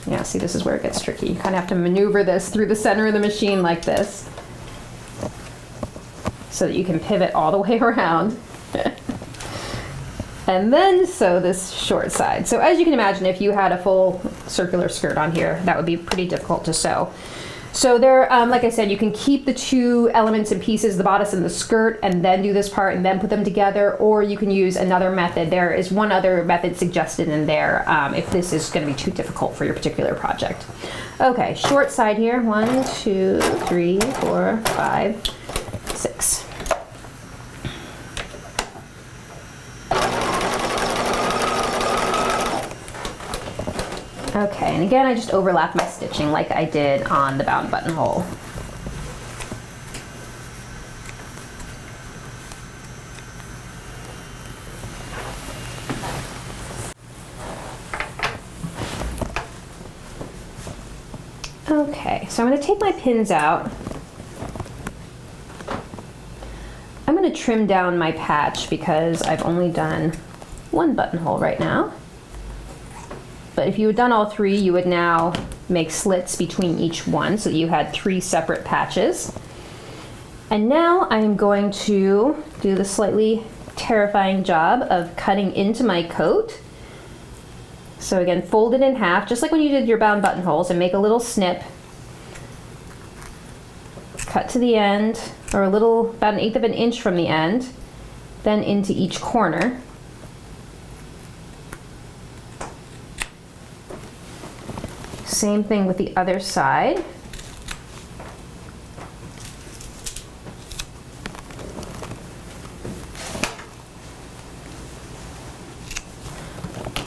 Speaker 1: Yeah, see, this is where it gets tricky. You kind of have to maneuver this through the center of the machine like this so that you can pivot all the way around. and then sew this short side. So as you can imagine, if you had a full circular skirt on here, that would be pretty difficult to sew. So there, like I said, you can keep the two elements and pieces, the bodice and the skirt, and then do this part and then put them together, or you can use another method. There is one other method suggested in there if this is going to be too difficult for your particular project. Okay, short side here, 1, 2, 3, 4, 5, 6. Okay, and again, I just overlap my stitching like I did on the bound buttonhole. Okay, so I'm going to take my pins out. I'm going to trim down my patch because I've only done one buttonhole right now. But if you had done all three, you would now make slits between each one so that you had 3 separate patches. And now I'm going to do the slightly terrifying job of cutting into my coat. So again, fold it in half, just like when you did your bound buttonholes, and make a little snip. Cut to the end, or about 1/8 of an inch from the end, then into each corner. Same thing with the other side.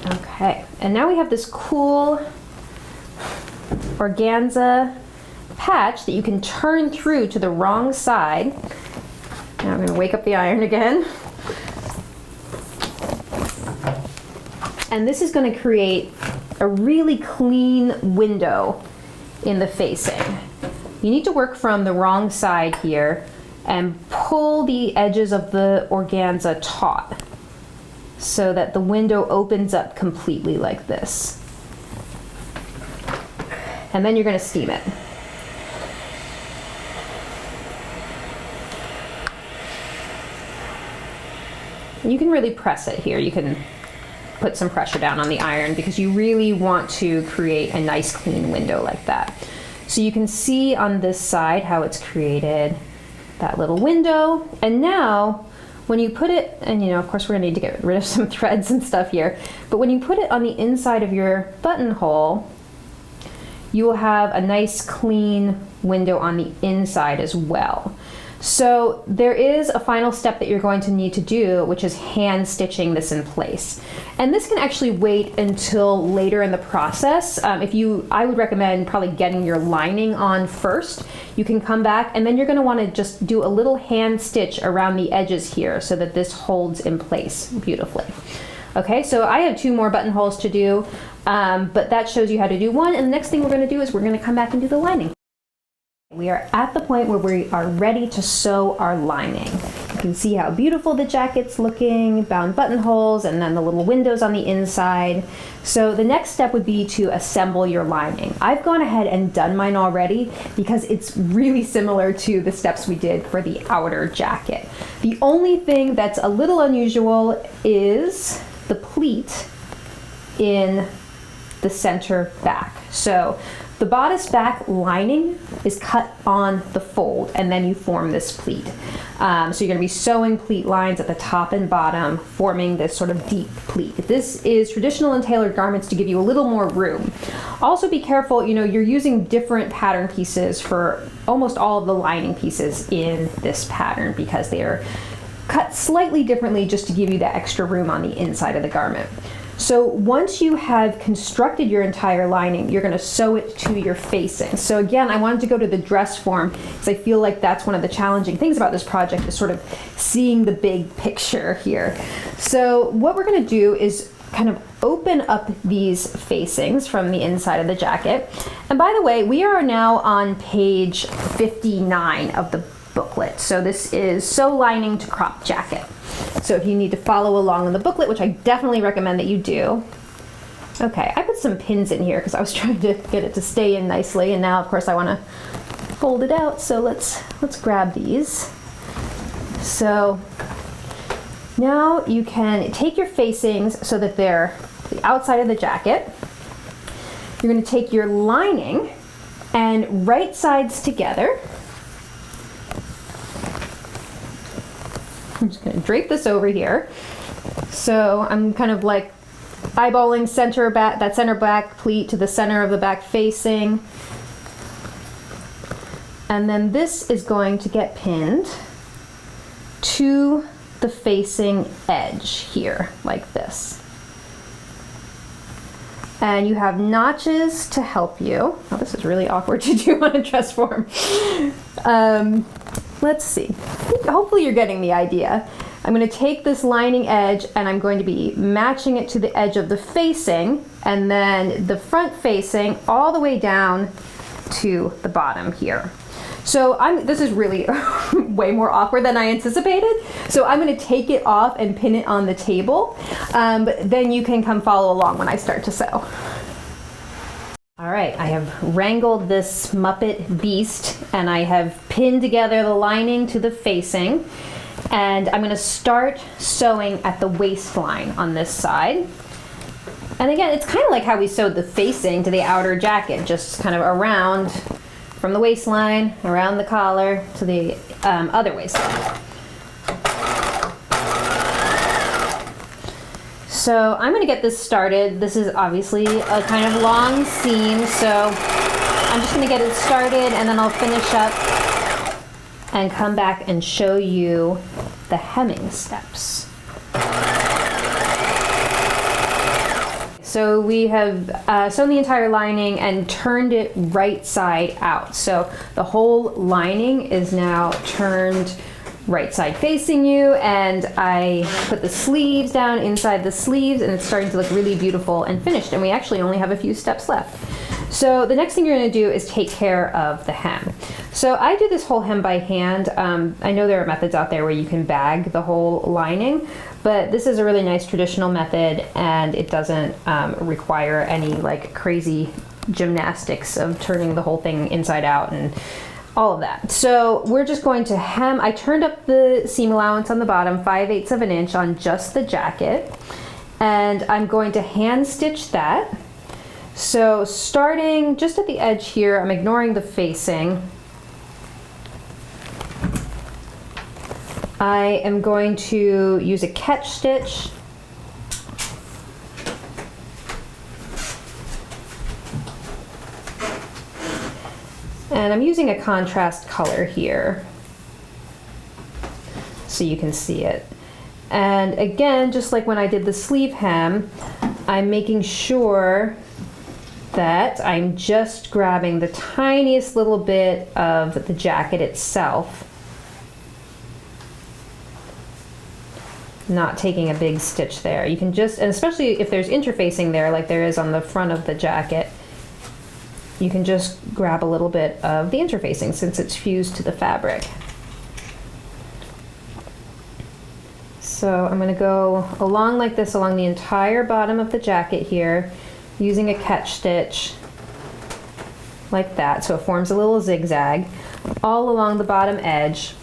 Speaker 1: Okay, and now we have this cool organza patch that you can turn through to the wrong side. Now I'm going to wake up the iron again. And this is going to create a really clean window in the facing. You need to work from the wrong side here and pull the edges of the organza taut so that the window opens up completely like this. And then you're going to steam it. And you can really press it here. You can put some pressure down on the iron because you really want to create a nice clean window like that. So you can see on this side how it's created that little window. And now when you put it, and of course we're gonna need to get rid of some threads and stuff here, but when you put it on the inside of your buttonhole, you will have a nice clean window on the inside as well. So there is a final step that you're going to need to do, which is hand stitching this in place. And this can actually wait until later in the process. I would recommend probably getting your lining on first. You can come back and then you're going to want to just do a little hand stitch around the edges here so that this holds in place beautifully. Okay, so I have 2 more buttonholes to do, but that shows you how to do one. And the next thing we're going to do is we're going to come back and do the lining. We are at the point where we are ready to sew our lining. You can see how beautiful the jacket's looking, bound buttonholes, and then the little windows on the inside. So the next step would be to assemble your lining. I've gone ahead and done mine already because it's really similar to the steps we did for the outer jacket. The only thing that's a little unusual is the pleat in the center back. So the bodice back lining is cut on the fold and then you form this pleat. So you're going to be sewing pleat lines at the top and bottom, forming this sort of deep pleat. This is traditional and tailored garments to give you a little more room. Also be careful, you're using different pattern pieces for almost all of the lining pieces in this pattern because they are cut slightly differently just to give you that extra room on the inside of the garment. So once you have constructed your entire lining, you're going to sew it to your facing. So again, I wanted to go to the dress form because I feel like that's one of the challenging things about this project is sort of seeing the big picture here. So what we're going to do is kind of open up these facings from the inside of the jacket. And by the way, we are now on page 59 of the booklet. So this is Sew Lining to Crop Jacket. So if you need to follow along in the booklet, which I definitely recommend that you do. Okay, I put some pins in here because I was trying to get it to stay in nicely, and now of course I want to fold it out. So let's grab these. So Now you can take your facings so that they're the outside of the jacket. You're going to take your lining and right sides together. I'm just going to drape this over here. So I'm kind of like eyeballing center back, that center back pleat to the center of the back facing. And then this is going to get pinned to the facing edge here, like this. And you have notches to help you. Oh, this is really awkward to do on a dress form. Let's see. Hopefully you're getting the idea. I'm going to take this lining edge and I'm going to be matching it to the edge of the facing, and then the front facing all the way down to the bottom here. So this is really way more awkward than I anticipated. So I'm going to take it off and pin it on the table. But then you can come follow along when I start to sew. All right, I have wrangled this Muppet beast and I have pinned together the lining to the facing. And I'm going to start sewing at the waistline on this side. And again, it's kind of like how we sewed the facing to the outer jacket, just kind of around from the waistline, around the collar to the other waistline. So I'm going to get this started. This is obviously a kind of long seam, so I'm just going to get it started and then I'll finish up and come back and show you the hemming steps. So we have sewn the entire lining and turned it right side out. So the whole lining is now turned right side facing you, and I put the sleeves down inside the sleeves and it's starting to look really beautiful and finished, and we actually only have a few steps left. So the next thing you're going to do is take care of the hem. So I do this whole hem by hand. I know there are methods out there where you can bag the whole lining, but this is a really nice traditional method and it doesn't require any like crazy gymnastics of turning the whole thing inside out and all of that. So we're just going to hem. I turned up the seam allowance on the bottom 5/8 of an inch on just the jacket, and I'm going to hand stitch that. So starting just at the edge here, I'm ignoring the facing. I am going to use a catch stitch. And I'm using a contrast color here so you can see it. And again, just like when I did the sleeve hem, I'm making sure that I'm just grabbing the tiniest little bit of the jacket itself, not taking a big stitch there. You can just, and especially if there's interfacing there like there is on the front of the jacket, you can just grab a little bit of the interfacing since it's fused to the fabric. So I'm going to go along like this along the entire bottom of the jacket here, using a catch stitch like that, so it forms a little zigzag all along the bottom edge.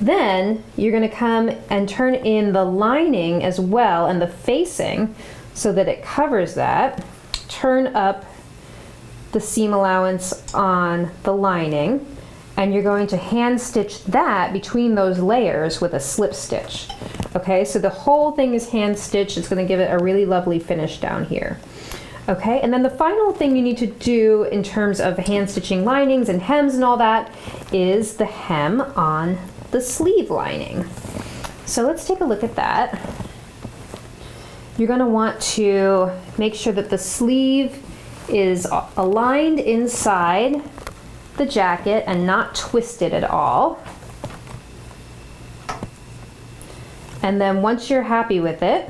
Speaker 1: Then you're going to come and turn in the lining as well and the facing so that it covers that. Turn up the seam allowance on the lining, and you're going to hand stitch that between those layers with a slip stitch. Okay, so the whole thing is hand stitched. It's going to give it a really lovely finish down here. Okay, and then the final thing you need to do in terms of hand stitching linings and hems and all that is the hem on the sleeve lining. So let's take a look at that. You're going to want to make sure that the sleeve is aligned inside the jacket and not twisted at all. And then once you're happy with it,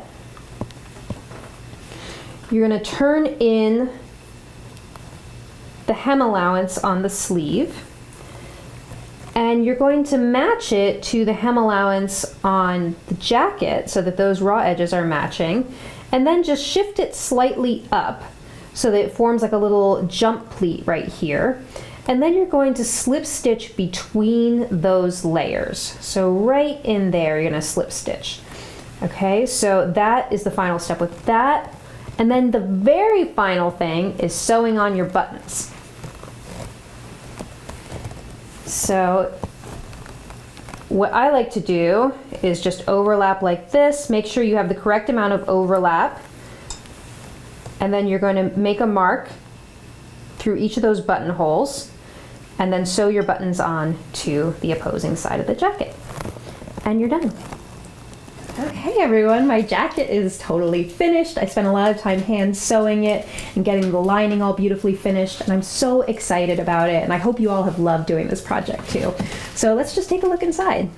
Speaker 1: you're going to turn in the hem allowance on the sleeve, and you're going to match it to the hem allowance on the jacket so that those raw edges are matching, and then just shift it slightly up so that it forms like a little jump pleat right here. And then you're going to slip stitch between those layers. So right in there, you're going to slip stitch. Okay, so that is the final step with that. And then the very final thing is sewing on your buttons. So what I like to do is just overlap like this. Make sure you have the correct amount of overlap. And then you're going to make a mark through each of those buttonholes and then sew your buttons on to the opposing side of the jacket. And you're done. Okay everyone, my jacket is totally finished. I spent a lot of time hand sewing it and getting the lining all beautifully finished, and I'm so excited about it, and I hope you all have loved doing this project too. So let's just take a look inside.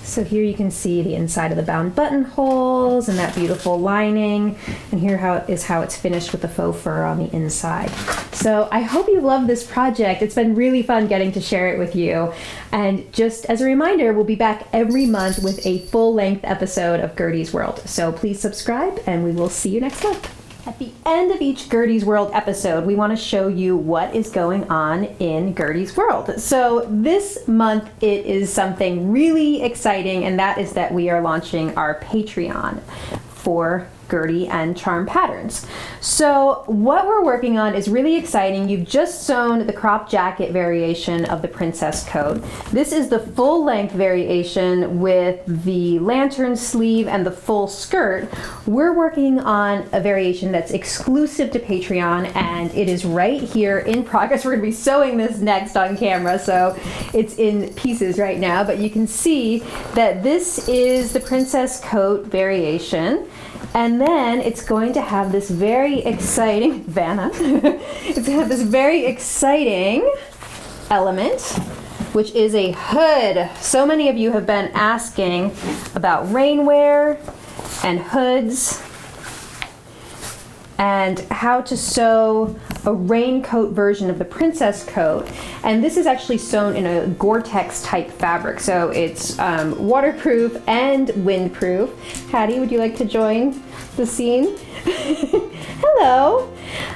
Speaker 1: So here you can see the inside of the bound buttonholes and that beautiful lining, and here is how it's finished with the faux fur on the inside. So I hope you love this project. It's been really fun getting to share it with you. And just as a reminder, we'll be back every month with a full-length episode of Gertie's World. So please subscribe, and we will see you next month. At the end of each Gertie's World episode, we want to show you what is going on in Gertie's World. So this month it is something really exciting, and that is that we are launching our Patreon for Gertie and Charm Patterns. So what we're working on is really exciting. You've just sewn the crop jacket variation of the princess coat. This is the full length variation with the lantern sleeve and the full skirt. We're working on a variation that's exclusive to Patreon, and it is right here in progress. We're going to be sewing this next on camera, so it's in pieces right now, but you can see that this is the princess coat variation. And then it's going to have this very exciting, Vanna, it's going to have this very exciting element, which is a hood. So many of you have been asking about rainwear and hoods and how to sew a raincoat version of the princess coat. And this is actually sewn in a Gore-Tex type fabric. So it's waterproof and windproof. Hattie, would you like to join the scene? Hello.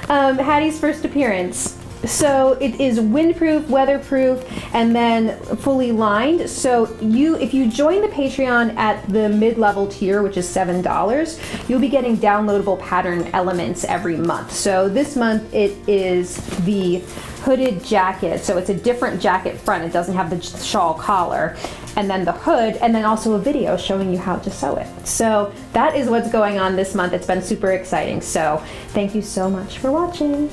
Speaker 1: Hattie's first appearance. So it is windproof, weatherproof, and then fully lined. So if you join the Patreon at the mid-level tier, which is $7, you'll be getting downloadable pattern elements every month. So this month it is the hooded jacket. So it's a different jacket front. It doesn't have the shawl collar. And then the hood, and then also a video showing you how to sew it. So that is what's going on this month. It's been super exciting. So thank you so much for watching.